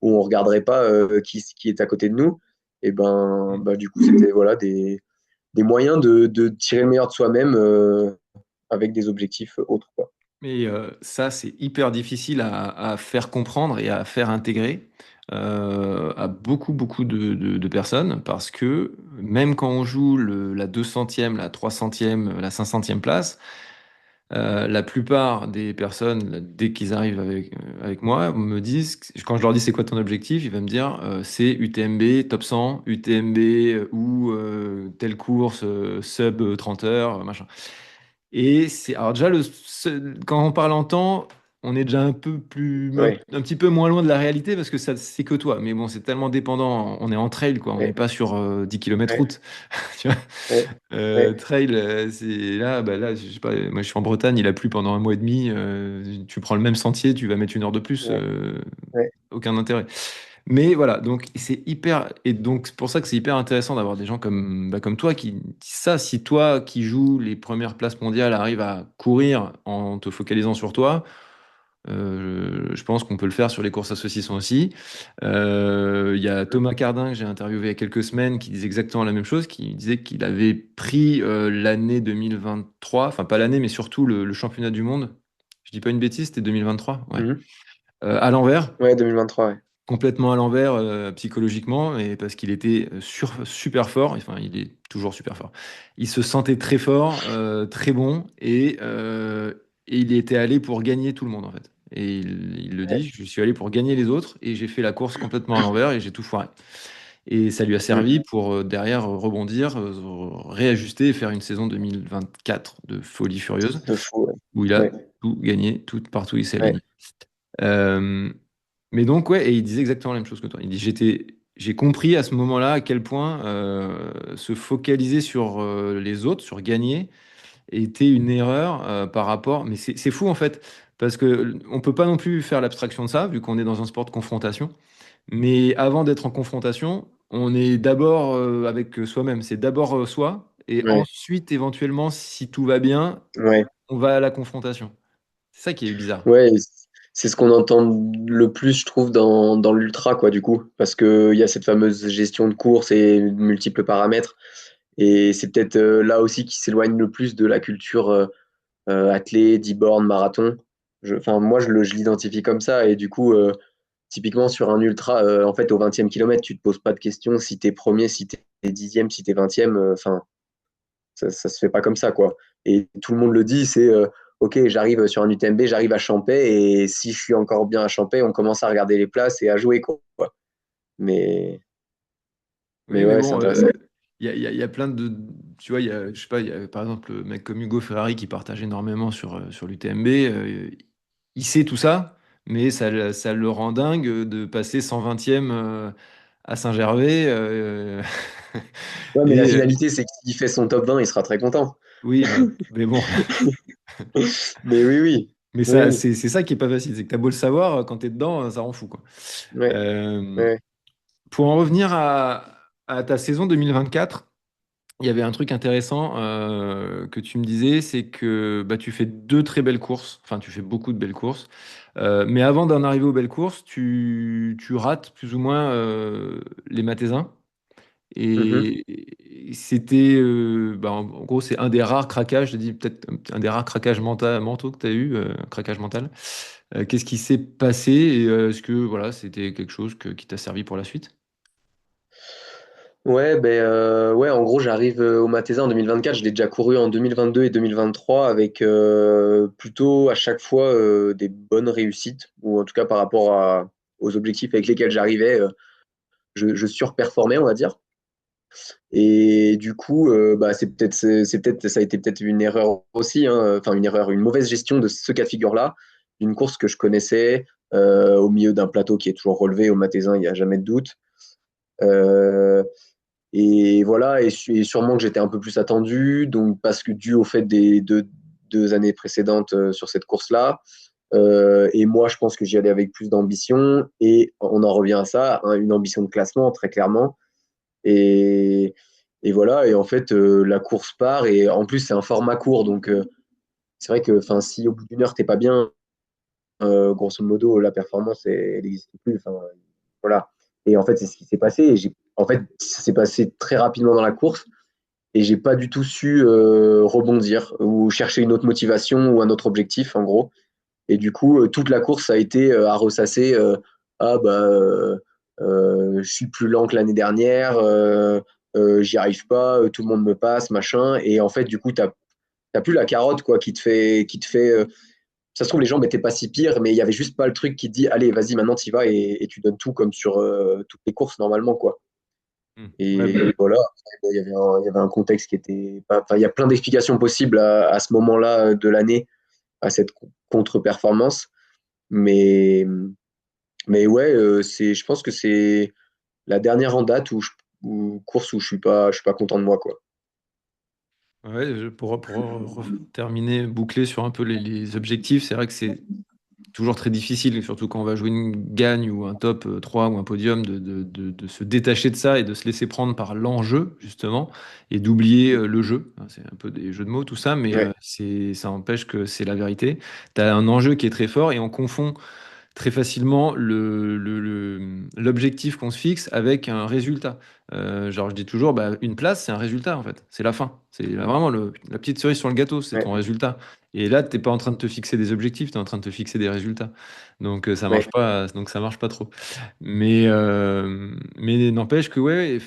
où on regarderait pas qui est à côté de nous. Et ben, bah, du coup, c'était voilà des moyens de tirer le meilleur de soi-même avec des objectifs autres, quoi. Mais ça, c'est hyper difficile à faire comprendre et à faire intégrer à beaucoup, beaucoup de personnes parce que même quand on joue la 200e, la 300e, la 500e place, la plupart des personnes, dès qu'ils arrivent avec moi, me disent, quand je leur dis c'est quoi ton objectif, ils vont me dire c'est UTMB top 100, UTMB ou telle course sub 30 heures, machin. Et c'est alors déjà quand on parle en temps, on est déjà Ouais, un petit peu moins loin de la réalité parce que ça c'est que toi. Mais bon, c'est tellement dépendant. On est en trail quoi. On n'est ouais, pas sur 10 km ouais, route. Tu vois. ouais, ouais, Trail, c'est là, bah là, je sais pas. Moi, je suis en Bretagne. Il a plu pendant un mois et demi. Tu prends le même sentier, tu vas mettre une heure de plus. ouais, ouais. Aucun intérêt. Mais voilà, donc c'est hyper, et donc c'est pour ça que c'est hyper intéressant d'avoir des gens comme, bah, comme toi ça, si toi qui joues les premières places mondiales arrives à courir en te focalisant sur toi, je pense qu'on peut le faire sur les courses à saucisson aussi. Il y a Thomas Cardin que j'ai interviewé il y a quelques semaines qui disait exactement la même chose, qui disait qu'il avait pris l'année 2023, enfin pas l'année, mais surtout le championnat du monde. Je dis pas une bêtise, c'était 2023, ouais. Mhm. À l'envers, Ouais, 2023, ouais. complètement à l'envers psychologiquement et parce qu'il était super fort, enfin il est toujours super fort. Il se sentait très fort, très bon et il était allé pour gagner tout le monde en fait. Et il le dit, je suis allé pour gagner les autres et j'ai fait la course complètement à l'envers et j'ai tout foiré. Et ça lui a Mhm. servi pour derrière rebondir, réajuster et faire une saison 2024 de folie furieuse De fou, ouais. où il a Ouais, tout gagné, tout partout il s'est ouais. aligné. Euh, mais donc, ouais, et il disait exactement la même chose que toi. Il dit, j'ai compris à ce moment-là à quel point se focaliser sur les autres, sur gagner, était une erreur par rapport. Mais c'est fou en fait, parce que on peut pas non plus faire l'abstraction de ça, vu qu'on est dans un sport de confrontation. Mais avant d'être en confrontation, on est d'abord avec soi-même. C'est d'abord soi, et Ouais, ensuite, éventuellement, si tout va bien, ouais, on va à la confrontation. C'est ça qui est bizarre. ouais. Et c'est ce qu'on entend le plus, je trouve, dans l'ultra, quoi, du coup. Parce qu'il y a cette fameuse gestion de course et multiples paramètres. Et c'est peut-être là aussi qui s'éloigne le plus de la culture athlée, 10 bornes, marathon. Enfin, moi, je l'identifie comme ça. Et du coup, typiquement sur un ultra, en fait, au 20e kilomètre, tu te poses pas de questions si t'es premier, si t'es 10e, si t'es 20e. Enfin, ça se fait pas comme ça, quoi. Et tout le monde le dit, c'est OK, j'arrive sur un UTMB, j'arrive à Champey, et si je suis encore bien à Champey, on commence à regarder les places et à jouer, quoi. Mais, Oui, mais mais ouais, c'est bon, intéressant. il y a plein de. Tu vois, je sais pas, il y a par exemple le mec comme Hugo Ferrari qui partage énormément sur l'UTMB. Il sait tout ça, mais ça le rend dingue de passer 120e à Saint-Gervais. Ouais, mais la Et finalité, c'est que s'il fait son top 20, il sera très content. oui, mais bon, Mais oui, oui. mais Oui, ça, oui. c'est ça qui est pas facile. C'est que t'as beau le savoir, quand t'es dedans, ça rend fou, quoi. Ouais, Euh, ouais. pour en revenir à ta saison 2024. Il y avait un truc intéressant que tu me disais, c'est que bah, tu fais deux très belles courses, enfin tu fais beaucoup de belles courses. Mais avant d'en arriver aux belles courses, tu rates plus ou moins les Mathésins. Mhm. Et c'était, bah, en gros, c'est un des rares craquages, je dis peut-être un des rares craquages mentaux que tu as eu, craquage mental. Qu'est-ce qui s'est passé, et est-ce que voilà, c'était quelque chose qui t'a servi pour la suite? Ouais, ben ouais, en gros, j'arrive au Matesa en 2024. Je l'ai déjà couru en 2022 et 2023 avec plutôt à chaque fois des bonnes réussites, ou en tout cas par rapport aux objectifs avec lesquels j'arrivais, je surperformais, on va dire. Et du coup, bah, ça a été peut-être une erreur aussi, hein, enfin une erreur, une mauvaise gestion de ce cas de figure-là. Une course que je connaissais au milieu d'un plateau qui est toujours relevé au Matezin, il n'y a jamais de doute. Euh, et voilà, et sûrement que j'étais un peu plus attendu, donc parce que dû au fait des deux années précédentes sur cette course-là. Et moi, je pense que j'y allais avec plus d'ambition. Et on en revient à ça, hein, une ambition de classement, très clairement. Et, et voilà, et en fait, la course part, et en plus, c'est un format court, donc c'est vrai que si au bout d'une heure, t'es pas bien, grosso modo, la performance, elle n'existe plus. Enfin, voilà. Et en fait, c'est ce qui s'est passé. En fait, ça s'est passé très rapidement dans la course, et j'ai pas du tout su rebondir ou chercher une autre motivation ou un autre objectif, en gros. Et du coup, toute la course a été à ressasser. Ah bah, je suis plus lent que l'année dernière, j'y arrive pas, tout le monde me passe, machin. Et en fait, du coup, t'as plus la carotte quoi, qui te fait. Ça se trouve, les gens n'étaient pas si pires, mais il y avait juste pas le truc qui te dit, allez, vas-y, maintenant tu y vas, et tu donnes tout comme sur toutes les courses normalement, quoi. Hmm. Ouais, Et voilà, bon, il y avait un contexte qui était pas. Enfin, il y a plein d'explications possibles à ce moment-là de l'année, à cette contre-performance. Mais, mais ouais, je pense que c'est la dernière en date course où je suis pas content de moi, quoi. ouais, terminer, boucler sur un peu les objectifs, c'est vrai que c'est toujours très difficile, surtout quand on va jouer une gagne ou un top 3 ou un podium, de se détacher de ça et de se laisser prendre par l'enjeu, justement, et d'oublier le jeu. Hein, c'est un peu des jeux de mots, tout ça, mais Ouais, ça empêche que c'est la vérité. Tu as un enjeu qui est très fort, et on confond très facilement l'objectif qu'on se fixe avec un résultat. Genre, je dis toujours, bah, une place, c'est un résultat, en fait. C'est la fin. C'est vraiment la petite cerise sur le gâteau, c'est ouais, ton résultat. Et là, t'es pas en train de te fixer des objectifs, tu es en train de te fixer des résultats. ouais. Donc ça marche pas trop. Mais n'empêche que, ouais,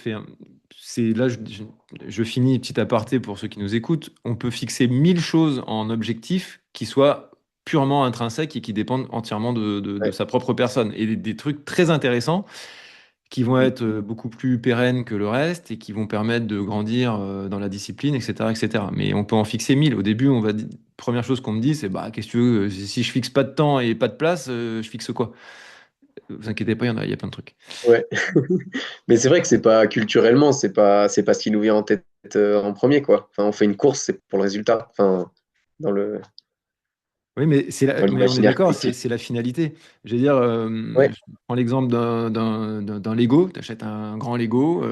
c'est là, je finis, petit aparté pour ceux qui nous écoutent. On peut fixer 1000 choses en objectif qui soient purement intrinsèques et qui dépendent entièrement de Ouais. sa propre personne. Et des trucs très intéressants qui vont être beaucoup plus pérennes que le reste et qui vont permettre de grandir dans la discipline, etc., etc. Mais on peut en fixer 1000. Au début, première chose qu'on me dit, c'est bah, qu'est-ce que tu veux, si je fixe pas de temps et pas de place, je fixe quoi? Vous inquiétez pas, il y a plein de trucs. Ouais. Mais c'est vrai que c'est pas culturellement, c'est pas ce qui nous vient en tête en premier, quoi. Enfin, on fait une course, c'est pour le résultat. Enfin, dans le Oui, mais, dans mais on est l'imaginaire d'accord, collectif. c'est la finalité. Je veux dire, Ouais, je prends l'exemple d'un Lego, tu achètes un grand Lego.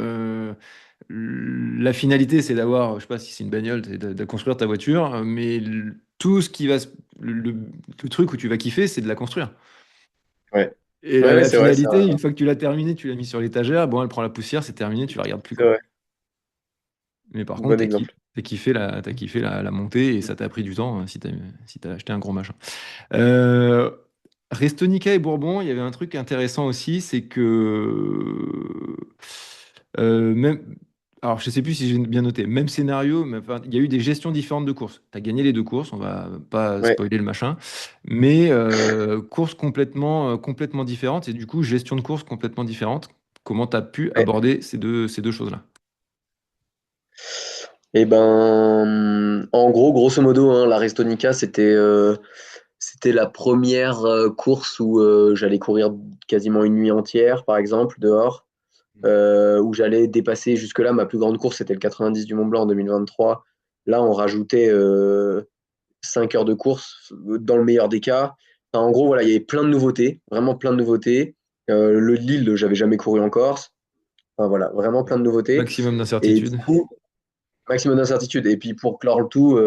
La finalité, c'est d'avoir, je sais pas si c'est une bagnole, c'est de construire ta voiture, mais tout ce qui va, le truc où tu vas kiffer, c'est de la construire. ouais. Et Ouais, ouais, la c'est vrai, finalité, une fois que tu l'as terminée, tu l'as mis sur l'étagère, bon, elle prend la poussière, c'est terminé, tu la regardes plus, c'est quoi. vrai. Mais par contre, Bon exemple. t'as kiffé la montée et ça t'a pris du temps si t'as acheté un gros machin. Euh, Restonica et Bourbon, il y avait un truc intéressant aussi, c'est que même, alors je sais plus si j'ai bien noté, même scénario, mais enfin, il y a eu des gestions différentes de courses. Tu as gagné les deux courses, on va pas Ouais. spoiler le machin, mais courses complètement différentes et du coup gestion de courses complètement différente. Comment tu as pu Ouais. aborder ces deux choses-là? Et ben, en gros, grosso modo, hein, la Restonica, c'était la première course où j'allais courir quasiment une nuit entière, par exemple, dehors, où j'allais dépasser jusque-là. Ma plus grande course, c'était le 90 du Mont Blanc en 2023. Là, on rajoutait 5 heures de course, dans le meilleur des cas. Enfin, en gros, voilà, il y avait plein de nouveautés, vraiment plein de nouveautés. Le Lille, j'avais jamais couru en Corse. Enfin, voilà, vraiment plein de nouveautés. Maximum Et du d'incertitude. coup, maximum d'incertitude. Et puis pour clore le tout,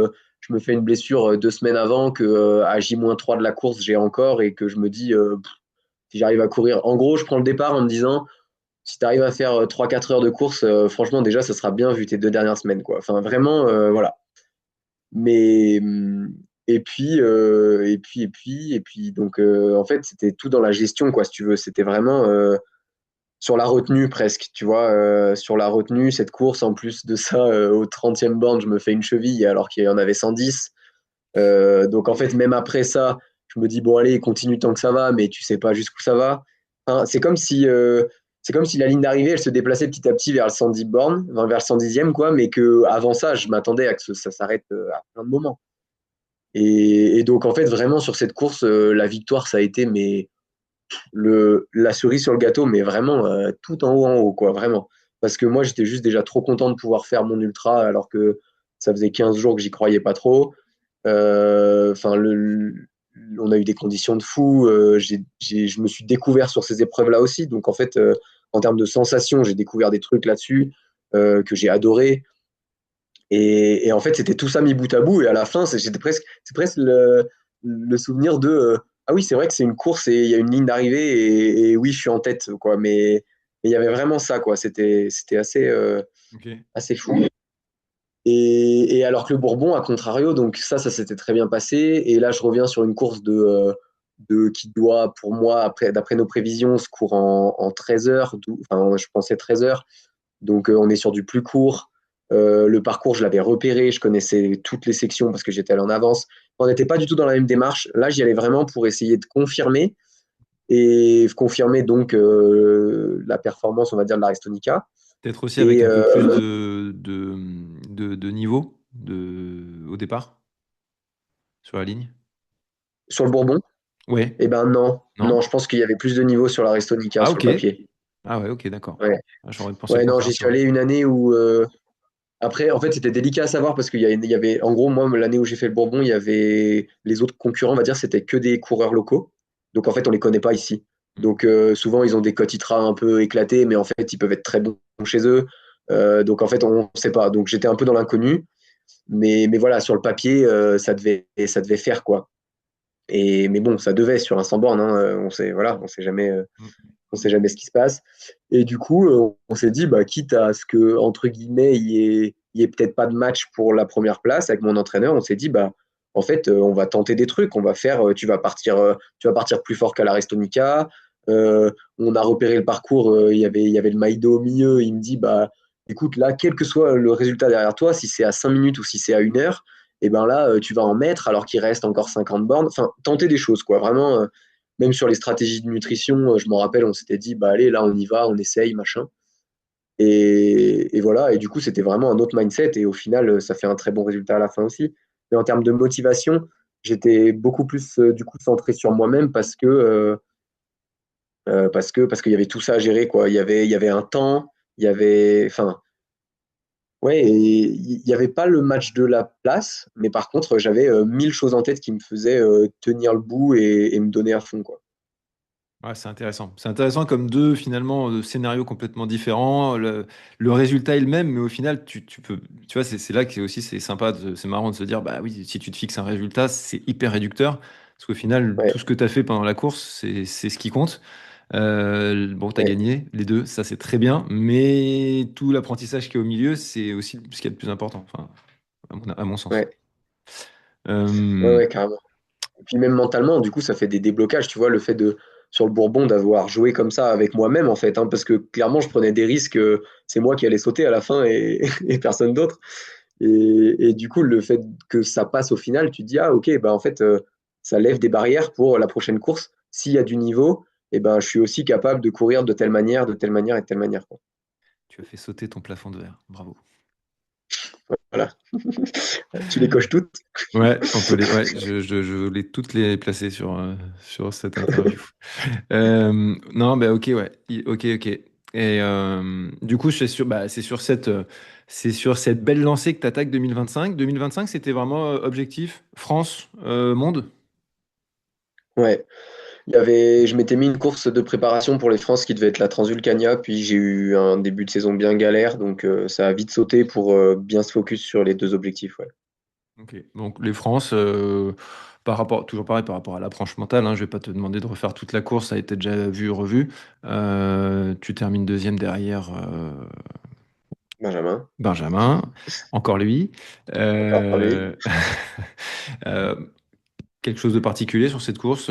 je me fais une blessure 2 semaines avant que à J-3 de la course, j'ai encore et que je me dis, si j'arrive à courir. En gros, je prends le départ en me disant, si tu arrives à faire 3-4 heures de course, franchement, déjà, ça sera bien vu tes 2 dernières semaines, quoi. Enfin, vraiment, voilà. Mais et puis, donc en fait, c'était tout dans la gestion, quoi, si tu veux. C'était vraiment sur la retenue presque, tu vois, sur la retenue, cette course, en plus de ça, au 30e borne, je me fais une cheville alors qu'il y en avait 110. Donc en fait, même après ça, je me dis, bon, allez, continue tant que ça va, mais tu sais pas jusqu'où ça va. Enfin, c'est comme si la ligne d'arrivée, elle se déplaçait petit à petit vers le 110 bornes, enfin, vers le 110e, quoi, mais que avant ça, je m'attendais à que ça s'arrête à plein de moments. Et donc, en fait, vraiment, sur cette course, la victoire, ça a été la cerise sur le gâteau, mais vraiment tout en haut, quoi, vraiment. Parce que moi, j'étais juste déjà trop content de pouvoir faire mon ultra, alors que ça faisait 15 jours que j'y croyais pas trop. Enfin, on a eu des conditions de fou. Je me suis découvert sur ces épreuves-là aussi. Donc, en fait, en termes de sensations, j'ai découvert des trucs là-dessus que j'ai adoré. Et en fait, c'était tout ça mis bout à bout. Et à la fin, c'est presque le souvenir de ah oui, c'est vrai que c'est une course et il y a une ligne d'arrivée et oui, je suis en tête, quoi. Mais il y avait vraiment ça, quoi. C'était Ok. assez fou. Et alors que le Bourbon, à contrario, donc ça s'était très bien passé. Et là, je reviens sur une course qui doit, pour moi, d'après nos prévisions, se court en 13 heures. Enfin, je pensais 13 heures. Donc, on est sur du plus court. Le parcours, je l'avais repéré, je connaissais toutes les sections parce que j'étais allé en avance. On n'était pas du tout dans la même démarche. Là, j'y allais vraiment pour essayer de confirmer et confirmer donc la performance, on va dire, de la Restonica. Peut-être aussi avec Et un peu plus de niveau au départ, sur la ligne. sur le Bourbon, Ouais, eh ben non, non, non? je pense qu'il y avait plus de niveau sur la Restonica Ah, sur le ok. papier. Ah, ouais, ok, d'accord. Ouais, Ah, j'aurais pensé le ouais, non, contraire, j'y tu suis vois. allé une année où après, en fait, c'était délicat à savoir parce qu'il y avait, en gros, moi, l'année où j'ai fait le Bourbon, il y avait les autres concurrents, on va dire, c'était que des coureurs locaux. Donc, en fait, on les connaît pas ici. Donc, souvent, ils ont des cotes ITRA un peu éclatées, mais en fait, ils peuvent être très bons chez eux. Donc, en fait, on ne sait pas. Donc, j'étais un peu dans l'inconnu. Mais voilà, sur le papier, ça devait faire, quoi. Mais bon, ça devait sur un 100 bornes. Hein, Mm. on sait jamais ce qui se passe. Et du coup, on s'est dit, bah, quitte à ce que, entre guillemets, il y ait peut-être pas de match pour la première place avec mon entraîneur, on s'est dit, bah, en fait, on va tenter des trucs. On va faire, tu vas partir plus fort qu'à la Restonica. On a repéré le parcours, il y avait le Maïdo au milieu. Il me dit, bah, écoute, là, quel que soit le résultat derrière toi, si c'est à 5 minutes ou si c'est à 1 heure, et ben là, tu vas en mettre alors qu'il reste encore 50 bornes. Enfin, tenter des choses, quoi. Vraiment, même sur les stratégies de nutrition, je m'en rappelle, on s'était dit, bah allez, là, on y va, on essaye, machin. Et voilà, et du coup, c'était vraiment un autre mindset, et au final, ça fait un très bon résultat à la fin aussi. Mais en termes de motivation, j'étais beaucoup plus, du coup, centré sur moi-même parce qu'il y avait tout ça à gérer, quoi. Il y avait un temps, il y avait, enfin, ouais, et il n'y avait pas le match de la place, mais par contre, j'avais 1000 choses en tête qui me faisaient tenir le bout et me donner à fond, quoi. Ouais, c'est intéressant. C'est intéressant comme deux, finalement, scénarios complètement différents. Le résultat est le même, mais au final, tu peux. Tu vois, c'est là que aussi c'est sympa, c'est marrant de se dire, bah oui, si tu te fixes un résultat, c'est hyper réducteur. Parce qu'au final, tout Ouais, ce que tu as fait pendant la course, c'est ce qui compte. Bon, tu as ouais, gagné les deux, ça c'est très bien. Mais tout l'apprentissage qui est au milieu, c'est aussi ce qui est le plus important, enfin, à mon sens. ouais, ouais, Euh, ouais, carrément. Et puis même mentalement, du coup, ça fait des déblocages, tu vois, le fait sur le Bourbon, d'avoir joué comme ça avec moi-même, en fait, hein, parce que clairement, je prenais des risques, c'est moi qui allais sauter à la fin et, et personne d'autre. Et du coup, le fait que ça passe au final, tu te dis, ah, ok, bah, en fait, ça lève des barrières pour la prochaine course. S'il y a du niveau, et ben, je suis aussi capable de courir de telle manière, de telle manière et de telle manière, quoi. Tu as fait sauter ton plafond de verre. Bravo. Voilà. Tu les coches toutes. Ouais, on peut les. Ouais, je voulais toutes les placer sur cette interview. Non, bah ok, ouais. Ok, ok. Et du coup, c'est sur cette belle lancée que tu attaques 2025. 2025, c'était vraiment objectif France, monde? Ouais. Je m'étais mis une course de préparation pour les France qui devait être la Transvulcania, puis j'ai eu un début de saison bien galère, donc ça a vite sauté pour bien se focus sur les deux objectifs. Ouais. Ok. Donc les France, toujours pareil, par rapport à l'approche mentale, hein, je vais pas te demander de refaire toute la course, ça a été déjà vu, revu. Tu termines deuxième derrière. Benjamin, Benjamin, encore lui. encore lui. Euh, euh, quelque chose de particulier sur cette course,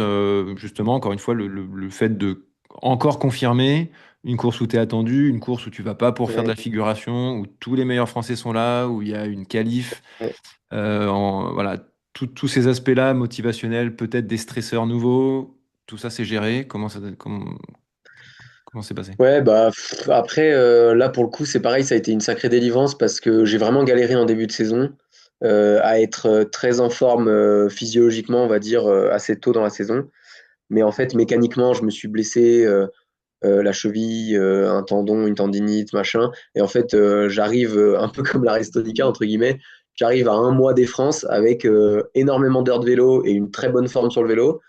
justement, encore une fois, le fait de encore confirmer une course où tu es attendu, une course où tu vas pas pour faire de Ouais, la figuration, où tous les meilleurs Français sont là, où il y a une qualif, ouais. voilà, tous ces aspects-là, motivationnels, peut-être des stresseurs nouveaux, tout ça c'est géré. Comment c'est passé? Ouais, bah après, là pour le coup, c'est pareil, ça a été une sacrée délivrance parce que j'ai vraiment galéré en début de saison à être très en forme physiologiquement, on va dire, assez tôt dans la saison. Mais en fait, mécaniquement, je me suis blessé. La cheville, un tendon, une tendinite, machin. Et en fait, j'arrive un peu comme la Restonica, entre guillemets, j'arrive à un mois des France avec énormément d'heures de vélo et une très bonne forme sur le vélo,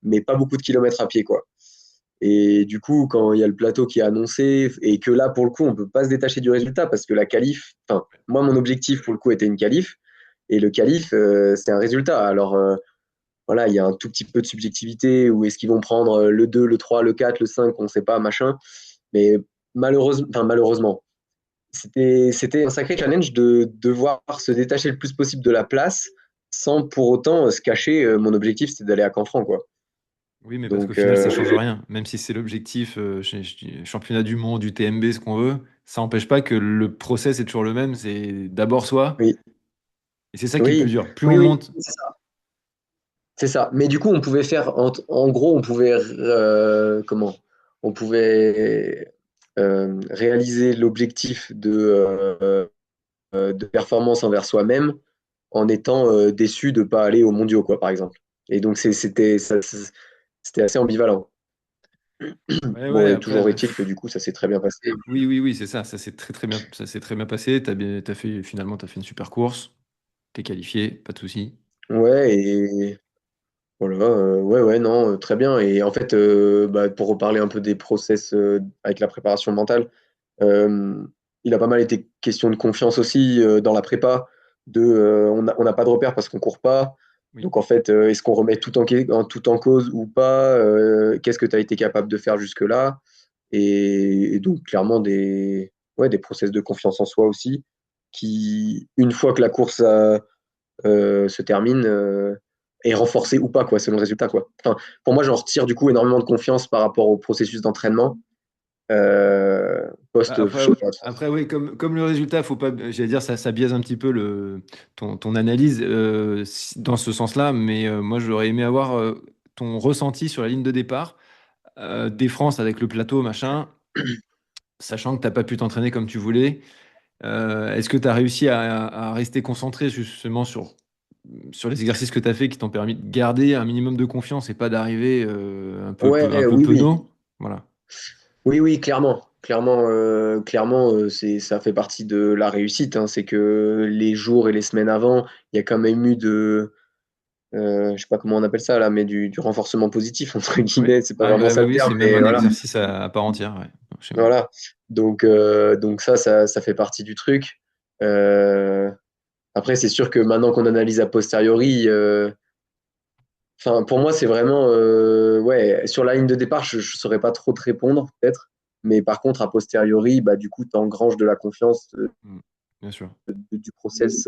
mais pas beaucoup de kilomètres à pied, quoi. Et du coup, quand il y a le plateau qui est annoncé, et que là, pour le coup, on peut pas se détacher du résultat, parce que la qualif, enfin, moi, mon objectif, pour le coup, était une qualif, et le qualif, c'est un résultat. Alors, voilà, il y a un tout petit peu de subjectivité, où est-ce qu'ils vont prendre le 2, le 3, le 4, le 5, on ne sait pas, machin. Mais malheureusement, c'était un sacré challenge de devoir se détacher le plus possible de la place sans pour autant se cacher. Mon objectif, c'était d'aller à Canfranc, quoi. Oui, mais parce qu'au Donc, final, ça change rien. Même si c'est l'objectif, championnat du monde, du TMB, ce qu'on veut, ça n'empêche pas que le process est toujours le même. C'est d'abord soi, oui, et c'est ça qui est le plus oui, dur. Plus on oui, oui, monte, c'est ça. C'est ça. Mais du coup, on pouvait faire, en gros, on pouvait, comment? On pouvait réaliser l'objectif de performance envers soi-même en étant déçu de ne pas aller aux mondiaux, quoi, par exemple. Et donc, c'était assez ambivalent. ouais, Bon, ouais, et après, toujours est-il que du coup, ça s'est très bien passé. oui, oui, oui, c'est ça. Ça s'est très, très bien, ça s'est très bien passé. Finalement, t'as fait une super course. T'es qualifié, pas de souci. Ouais, et voilà, ouais, ouais, non, très bien. Et en fait, bah, pour reparler un peu des process avec la préparation mentale, euh, il a pas mal été question de confiance aussi dans la prépa, on n'a pas de repère parce qu'on court pas. Oui. Donc en fait, est-ce qu'on remet tout en cause ou pas? Qu'est-ce que tu as été capable de faire jusque-là? Et donc clairement ouais, des process de confiance en soi aussi, qui, une fois que la course se termine, est renforcée ou pas, quoi, selon le résultat, quoi. Enfin, pour moi, j'en retire du coup énormément de confiance par rapport au processus d'entraînement Bah, post-championnat de France. après, oui, comme le résultat, faut pas, j'allais dire, ça biaise un petit peu ton analyse dans ce sens-là, mais moi, j'aurais aimé avoir ton ressenti sur la ligne de départ, des France avec le plateau, machin, sachant que tu n'as pas pu t'entraîner comme tu voulais. Est-ce que tu as réussi à rester concentré justement sur les exercices que tu as fait qui t'ont permis de garder un minimum de confiance et pas d'arriver un Ouais, peu oui, oui. penaud? Voilà. Oui, oui, clairement. Clairement, ça fait partie de la réussite, hein. C'est que les jours et les semaines avant, il y a quand même eu je sais pas comment on appelle ça là, mais du renforcement positif, entre Oui, guillemets. C'est pas ouais, vraiment ouais, ça oui, le oui, terme, c'est même mais un voilà. exercice à part entière, ouais, chez moi. Voilà. Donc ça fait partie du truc. Euh, Après, c'est sûr que maintenant qu'on analyse a posteriori, enfin, pour moi, c'est vraiment, ouais, sur la ligne de départ, je ne saurais pas trop te répondre, peut-être. Mais par contre, a posteriori, bah, du coup, tu engranges de la confiance Mm. Bien sûr. du process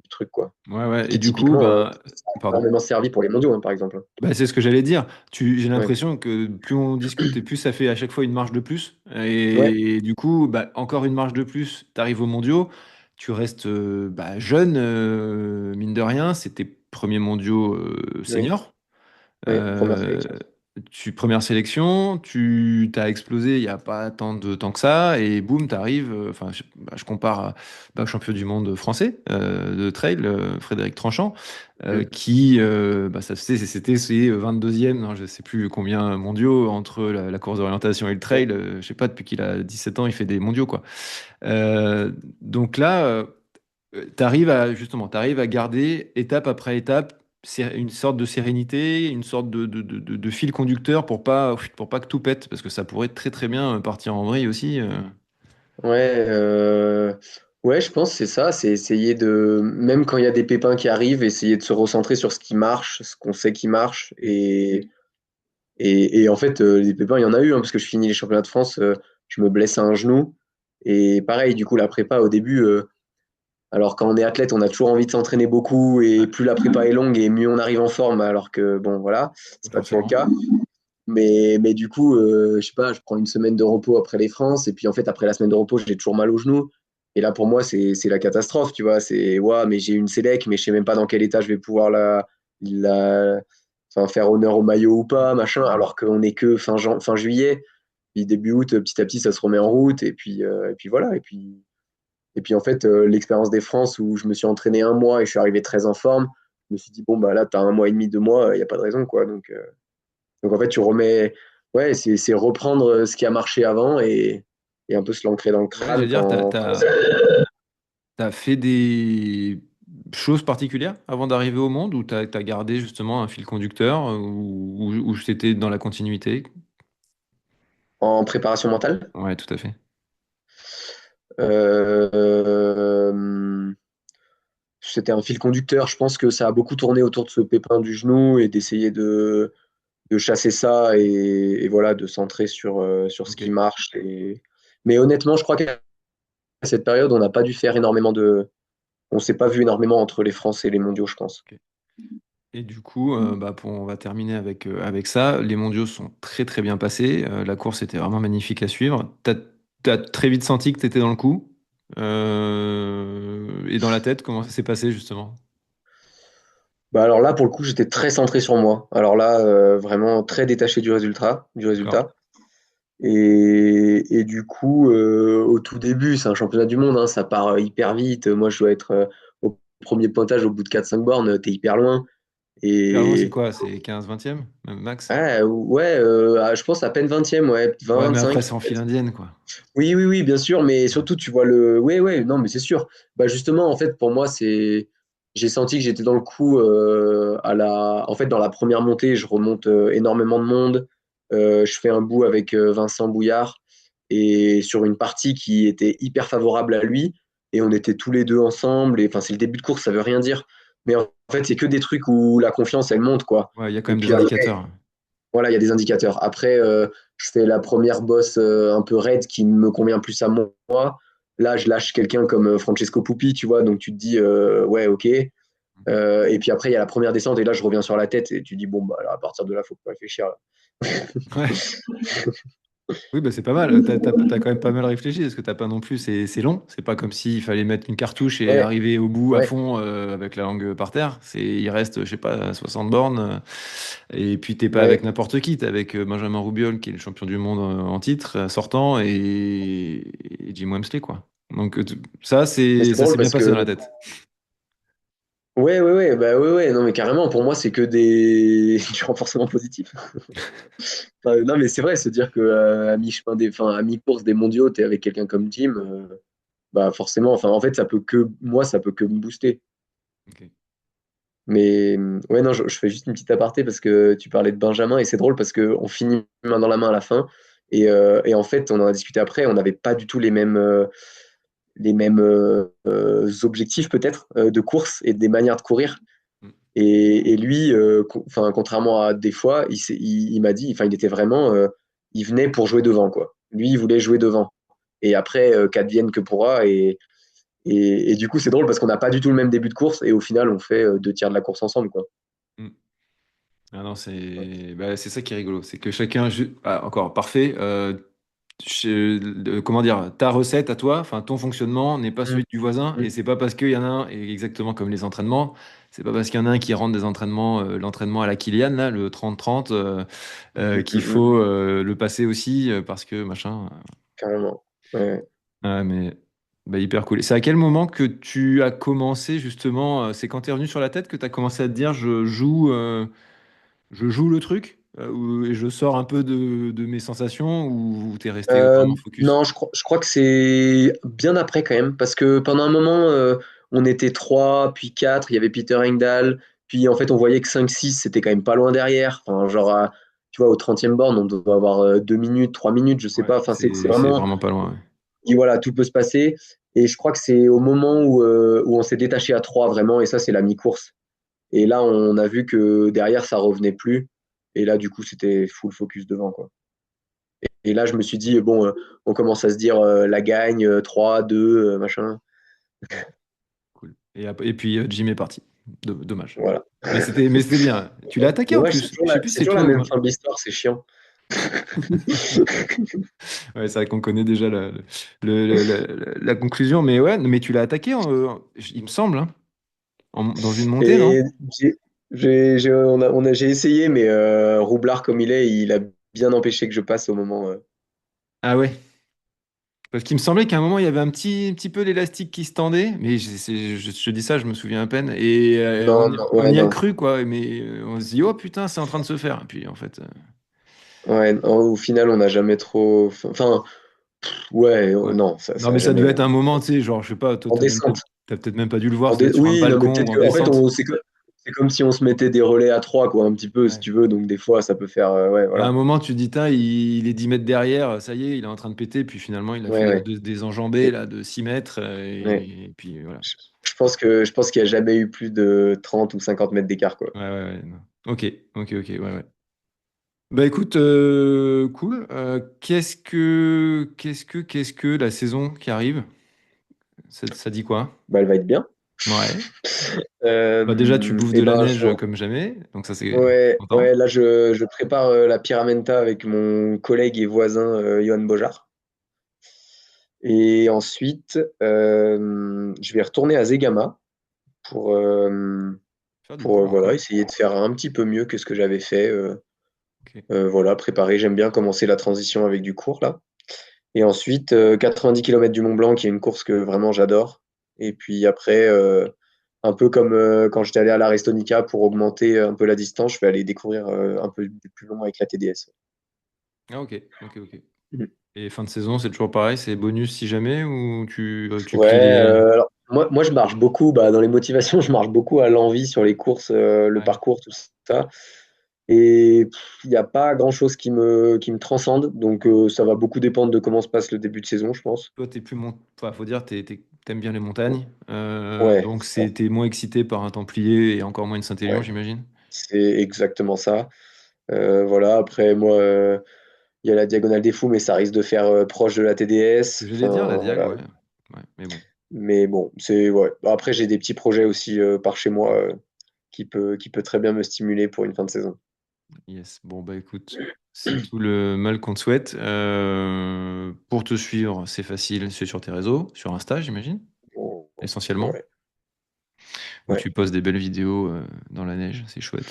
du truc, quoi. Ouais, ouais. Et Qui du coup, typiquement, ben, ça a pardon. énormément servi pour les mondiaux, hein, par exemple. Bah, c'est ce que j'allais dire. J'ai Ouais, l'impression que plus on discute et plus ça fait à chaque fois une marche de plus. ouais, Et du coup, bah, encore une marche de plus, tu arrives aux mondiaux, tu restes bah, jeune, mine de rien, c'est tes premiers mondiaux oui, seniors. oui, première Euh, sélection. Première sélection, tu as explosé il n'y a pas tant de temps que ça, et boum, tu arrives. Enfin, je compare au champion du monde français de trail, Frédéric Tranchant, Mm. qui, bah, c'était ses 22e, non, je ne sais plus combien mondiaux entre la course d'orientation et le trail. Je ne sais pas, depuis qu'il a 17 ans, il fait des mondiaux, quoi. Donc là, justement, tu arrives à garder étape après étape une sorte de sérénité, une sorte de fil conducteur pour pas que tout pète, parce que ça pourrait très très bien partir en vrille aussi. Ouais, ouais, je pense que c'est ça, c'est essayer de, même quand il y a des pépins qui arrivent, essayer de se recentrer sur ce qui marche, ce qu'on sait qui marche. Et en fait, les pépins, il y en a eu, hein, parce que je finis les championnats de France, je me blesse à un genou. Et pareil, du coup, la prépa au début, alors quand on est athlète, on a toujours envie de s'entraîner beaucoup, et plus la prépa est longue, et mieux on arrive en forme, alors que, bon, voilà, c'est pas toujours le Forcément. cas. Mais du coup, je sais pas, je prends une semaine de repos après les France, et puis en fait, après la semaine de repos, j'ai toujours mal au genou. Et là, pour moi, c'est la catastrophe, tu vois. C'est, ouais, mais j'ai une sélec, mais je sais même pas dans quel état je vais pouvoir la, enfin, faire honneur au maillot ou pas, machin, alors qu'on est que fin juillet. Puis début août, petit à petit, ça se remet en route, et puis voilà. Et puis en fait, l'expérience des France où je me suis entraîné un mois et je suis arrivé très en forme, je me suis dit, bon, bah là, t'as un mois et demi, 2 mois, il n'y a pas de raison, quoi. Donc en fait, tu remets, ouais, c'est reprendre ce qui a marché avant et un peu se l'ancrer dans le Ouais, j'allais crâne dire, quand t'as fait des choses particulières avant d'arriver au monde, ou t'as gardé justement un fil conducteur, ou c'était dans la continuité? en préparation mentale. Ouais, tout à fait. Euh, C'était un fil conducteur. Je pense que ça a beaucoup tourné autour de ce pépin du genou et d'essayer de chasser ça et voilà, de centrer sur ce Ok. qui marche. Mais honnêtement, je crois qu'à cette période, on n'a pas dû faire énormément de. On s'est pas vu énormément entre les France et les mondiaux, je pense. Ok. Et du coup, bah, on va terminer avec ça. Les mondiaux sont très très bien passés. La course était vraiment magnifique à suivre. T'as très vite senti que tu étais dans le coup. Et dans la tête, comment ça s'est passé justement? Bah alors là, pour le coup, j'étais très centré sur moi. Alors là, vraiment très détaché du résultat, du D'accord. résultat. Et du coup, au tout début, c'est un championnat du monde, hein, ça part hyper vite. Moi, je dois être au premier pointage au bout de 4-5 bornes, t'es hyper loin. Hyper loin, c'est Et quoi? C'est 15-20e, même max? ouais, je pense à peine 20e, ouais, Ouais, mais après, 20-25. c'est en file indienne, quoi. Oui, oui, oui, bien sûr, mais surtout, tu vois le. Oui, oui, non, mais c'est sûr. Bah, justement, en fait, pour moi, c'est. J'ai senti que j'étais dans le coup En fait, dans la première montée, je remonte énormément de monde. Je fais un bout avec Vincent Bouillard et sur une partie qui était hyper favorable à lui. Et on était tous les deux ensemble. Et enfin, c'est le début de course, ça veut rien dire. Mais en fait, c'est que des trucs où la confiance, elle monte, quoi. Ouais, il y a quand Et même des puis après, indicateurs. voilà, il y a des indicateurs. Après, je fais la première bosse un peu raide qui me convient plus à moi. Là, je lâche quelqu'un comme Francesco Pupi, tu vois, donc tu te dis, ouais, ok. Et puis après, il y a la première descente, et là, je reviens sur la tête, et tu dis, bon, bah, là, à partir de là, faut pas réfléchir. Là. Ouais. Oui, bah c'est pas mal. T'as quand même pas mal réfléchi, parce que t'as pas non plus, c'est long. C'est pas comme s'il fallait mettre une cartouche et Ouais, arriver au bout à ouais, fond avec la langue par terre. Il reste, je sais pas, 60 bornes. Et puis t'es pas avec ouais. n'importe qui. T'es avec Benjamin Roubiol, qui est le champion du monde en titre, sortant, et Jim Wemsley, quoi. Donc ça, Mais c'est ça drôle s'est bien parce passé dans la que, tête. Ouais, non, mais carrément, pour moi, c'est que du renforcement positif. Enfin, non, mais c'est vrai, se dire que à mi-chemin enfin, à mi-course des mondiaux, t'es avec quelqu'un comme Jim, bah forcément, enfin, en fait, ça peut que me booster. Ok. Mais ouais, non, je fais juste une petite aparté parce que tu parlais de Benjamin et c'est drôle parce qu'on finit main dans la main à la fin. Et en fait, on en a discuté après, on n'avait pas du tout les mêmes objectifs peut-être de course et des manières de courir. Mm. Et lui, enfin, contrairement à des fois, il m'a dit, enfin, il était vraiment, il venait pour jouer devant, quoi. Lui, il voulait jouer devant. Et après, qu'advienne que pourra. Et du coup, c'est drôle parce qu'on n'a pas du tout le même début de course et au final, on fait 2 tiers de la course ensemble, quoi. Mm. Ah non, c'est ça qui est rigolo. C'est que chacun, encore parfait, comment dire, ta recette à toi, enfin ton fonctionnement n'est pas Mm, celui du voisin. Et mm, c'est pas parce qu'il y en a un, et exactement comme les entraînements, c'est pas parce qu'il y en a un qui rentre des entraînements, l'entraînement à la Kylian, là, le 30-30, mm, qu'il mm, mm. faut le passer aussi parce que machin. Carrément. Ouais. Ouais, mais bah, hyper cool. Et c'est à quel moment que tu as commencé justement, c'est quand tu es revenu sur la tête que tu as commencé à te dire je joue le truc et je sors un peu de mes sensations ou tu es resté vraiment focus? Non, je crois que c'est bien après quand même, parce que pendant un moment, on était 3, puis 4, il y avait Peter Engdahl, puis en fait, on voyait que 5, 6, c'était quand même pas loin derrière. Enfin, genre, tu vois, au 30e borne, on doit avoir 2 minutes, 3 minutes, je sais Ouais, pas. Enfin, c'est c'est vraiment, vraiment pas loin. Ouais. et voilà, tout peut se passer. Et je crois que c'est au moment où on s'est détaché à 3 vraiment, et ça, c'est la mi-course. Et là, on a vu que derrière, ça revenait plus. Et là, du coup, c'était full focus devant, quoi. Et là, je me suis dit, bon, on commence à se dire la gagne, 3, 2, machin. Mm. Cool. Et puis Jim est parti. Dommage. Voilà. Mais c'était bien. Tu l'as attaqué en Dommage, plus. Je sais plus si c'est c'est toujours la toi ou même moi. fin de l'histoire, c'est chiant. Ouais, c'est vrai qu'on connaît déjà la conclusion, mais ouais, mais tu l'as attaqué, il me semble, hein, dans une montée, non? Et j'ai essayé, mais Roublard comme il a bien empêché que je passe au moment. Ah ouais. Parce qu'il me semblait qu'à un moment, il y avait un petit peu l'élastique qui se tendait, mais je dis ça, je me souviens à peine. Et Non, non, on ouais, y a non. cru, quoi. Mais on se dit, oh putain, c'est en train de se faire. Et puis en fait, Ouais, non, au final, on n'a jamais trop. Enfin, ouais, ouais. non, Non, ça a mais ça devait jamais. être un moment, tu sais, genre, je sais pas, toi, En descente. t'as peut-être même pas dû le voir, ça devait être sur un Oui, non, mais balcon peut-être ou en que, en fait, descente. c'est comme si on se mettait des relais à 3, quoi, un petit peu, si Ouais. tu veux. Donc, des fois, ça peut faire. Ouais, À un voilà. moment, tu te dis, tain, il est 10 mètres derrière, ça y est, il est en train de péter. Puis finalement, il a fait Ouais, ouais. des enjambées là, de 6 mètres. Ouais. Et puis voilà. Je pense qu'il n'y a jamais eu plus de 30 ou 50 mètres d'écart, quoi. Ouais, non. Ok, ouais, ouais. Bah écoute, cool. Qu'est-ce que la saison qui arrive? Ça dit quoi? Bah, elle va être bien. Ouais. Bah déjà, tu bouffes Et de la ben, neige comme jamais, donc ça c'est ouais, content. ouais, là, je prépare la Pyramenta avec mon collègue et voisin Johan Bojar. Et ensuite, je vais retourner à Zegama pour, Faire du coup voilà, encore. essayer de faire un petit peu mieux que ce que j'avais fait. Ok. Voilà, préparer. J'aime bien commencer la transition avec du court, là. Et ensuite, 90 km du Mont Blanc, qui est une course que vraiment j'adore. Et puis après, un peu comme quand j'étais allé à la Restonica pour augmenter un peu la distance, je vais aller découvrir un peu plus long avec la TDS. Ah ok. Mhm. Et fin de saison, c'est toujours pareil, c'est bonus si jamais ou tu Ouais, plies les... alors moi je marche beaucoup, bah, dans les motivations, je marche beaucoup à l'envie sur les courses, le Ouais. parcours, tout ça. Et il n'y a pas grand-chose qui me transcende, donc ça va beaucoup dépendre de comment se passe le début de saison, je pense. Toi, t'es plus enfin, faut dire, t'aimes bien les montagnes, Ouais, donc c'est ça. t'es moins excité par un Templier et encore moins une Saint-Élion, Ouais, j'imagine. c'est exactement ça. Voilà, après, moi, il y a la Diagonale des Fous, mais ça risque de faire proche de la Ce que TDS. j'allais dire, la Enfin, Diag, voilà. ouais. Ouais, mais bon. Mais bon, c'est ouais. Après, j'ai des petits projets aussi par chez moi qui peut très bien me stimuler pour une fin de saison. Yes. Bon, bah écoute, c'est tout le mal qu'on te souhaite. Pour te suivre, c'est facile, c'est sur tes réseaux, sur Insta, j'imagine, Bon, essentiellement, ouais, où ouais. tu postes des belles vidéos dans la neige, c'est chouette.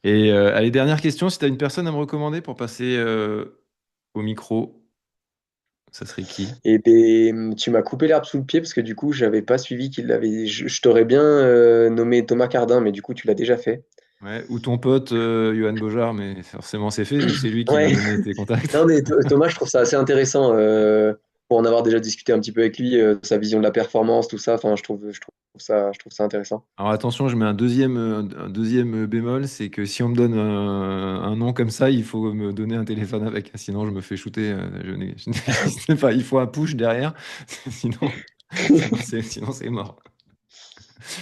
Et allez, dernière question, si tu as une personne à me recommander pour passer au micro, Ça serait qui? Et ben, tu m'as coupé l'herbe sous le pied parce que du coup, j'avais pas suivi qu'il l'avait. Je t'aurais bien nommé Thomas Cardin, mais du coup, tu l'as déjà fait. Ouais, ou ton pote Johan Bojar, mais forcément c'est fait vu que c'est lui qui m'a Ouais. donné tes contacts. Non, mais Thomas, je trouve ça assez intéressant pour en avoir déjà discuté un petit peu avec lui, sa vision de la performance, tout ça. Enfin, je trouve ça intéressant. Alors attention, je mets un deuxième bémol, c'est que si on me donne un nom comme ça, il faut me donner un téléphone avec, sinon je me fais shooter. Je n'existe pas, il faut un push derrière, sinon, sinon c'est mort.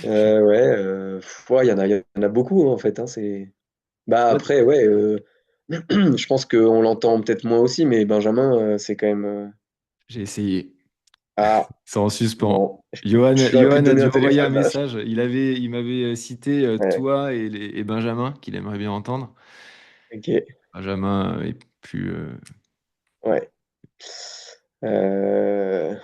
Ouais, ouais, il y en a beaucoup en fait. Hein, bah Ouais, après, ouais, je pense qu'on l'entend peut-être moins aussi, mais Benjamin, c'est quand même. j'ai essayé, Ah, c'est en suspens. bon, Johan, j'aurais pu Johan te a donner dû un envoyer un téléphone là. message. Il m'avait cité Ouais, toi et Benjamin, qu'il aimerait bien entendre. ok, Benjamin est plus. ouais. Euh...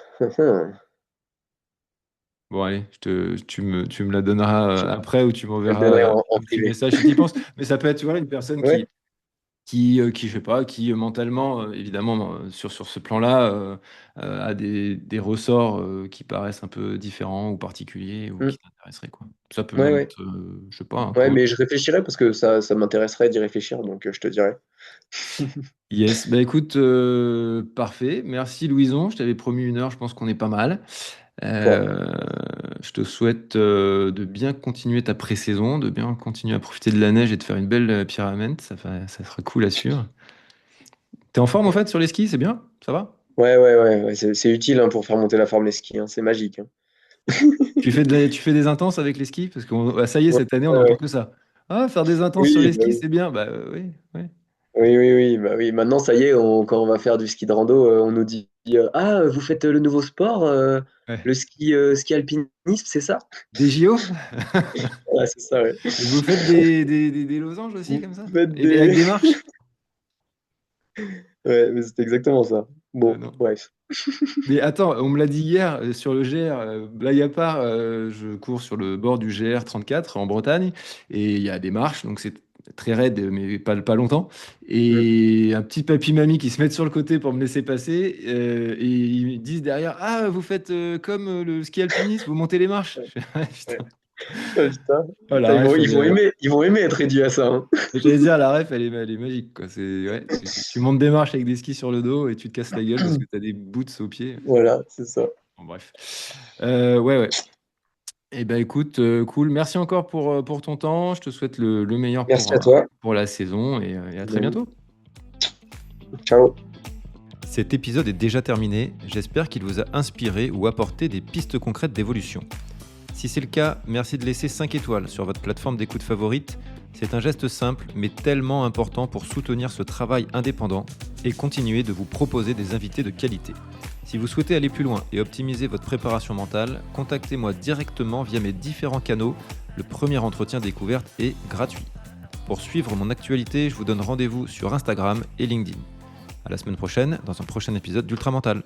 Bon, allez, tu me la donneras Je, après ou tu je te le donnerai m'enverras en un petit privé. message si tu y penses. Mais ça peut être, tu vois, une personne Ouais. qui, je sais pas, qui mentalement, évidemment, sur ce plan-là, a des ressorts qui paraissent un peu différents ou particuliers ou Mm. qui t'intéresseraient, quoi. Ça peut Ouais, même ouais. être, je sais pas, un Ouais, coach. mais je réfléchirai parce que ça m'intéresserait d'y réfléchir, donc je te dirai. Yes, bah écoute, parfait. Merci Louison, je t'avais promis 1 heure, je pense qu'on est pas mal. Ouais. Euh, je te souhaite de bien continuer ta pré-saison, de bien continuer à profiter de la neige et de faire une belle pyramide. Ça sera cool à suivre. T'es en forme en fait sur les skis, c'est bien? Ça va? Ouais, ouais, ouais, ouais, c'est utile hein, pour faire monter la forme les skis, hein, c'est magique. Hein. Tu fais des intenses avec les skis? Parce que ça y est, Ouais, cette année, on ouais, n'entend ouais. que ça. Ah, faire des intenses sur Oui, les bah skis, oui. c'est bien. Bah oui, oui. Oui, oui, oui, bah oui. Maintenant, ça y est, quand on va faire du ski de rando, on nous dit Ah, vous faites le nouveau sport, Ouais. le ski alpinisme, c'est ça? Des JO? Ouais, c'est ça, ouais. Et vous faites des losanges aussi Vous comme ça? faites Et avec des. des marches? Ouais, mais c'est exactement ça. Bon, Non. bref. Mais attends, on me l'a dit hier sur le GR, blague à part, je cours sur le bord du GR 34 en Bretagne et il y a des marches, donc c'est très raide, mais pas longtemps. Mm. Et un petit papy-mamie qui se mettent sur le côté pour me laisser passer et ils me disent derrière, ah, vous faites comme le ski alpiniste, vous montez les marches. Ouais, Je fais, ah, ouais. putain. Ah, putain. Oh, Putain, la ref, ils vont aimer être réduits à ça. Hein. j'allais dire, la ref, elle est magique, quoi. Ouais, tu montes des marches avec des skis sur le dos et tu te casses la gueule parce que tu as des boots aux pieds. Voilà, c'est ça. Bon, bref. Ouais, ouais. Eh ben écoute, cool. Merci encore pour ton temps. Je te souhaite le meilleur Merci à toi. pour la saison et à très Évidemment. bientôt. Ciao. Cet épisode est déjà terminé. J'espère qu'il vous a inspiré ou apporté des pistes concrètes d'évolution. Si c'est le cas, merci de laisser 5 étoiles sur votre plateforme d'écoute favorite. C'est un geste simple mais tellement important pour soutenir ce travail indépendant et continuer de vous proposer des invités de qualité. Si vous souhaitez aller plus loin et optimiser votre préparation mentale, contactez-moi directement via mes différents canaux. Le premier entretien découverte est gratuit. Pour suivre mon actualité, je vous donne rendez-vous sur Instagram et LinkedIn. À la semaine prochaine dans un prochain épisode d'Ultra Mental.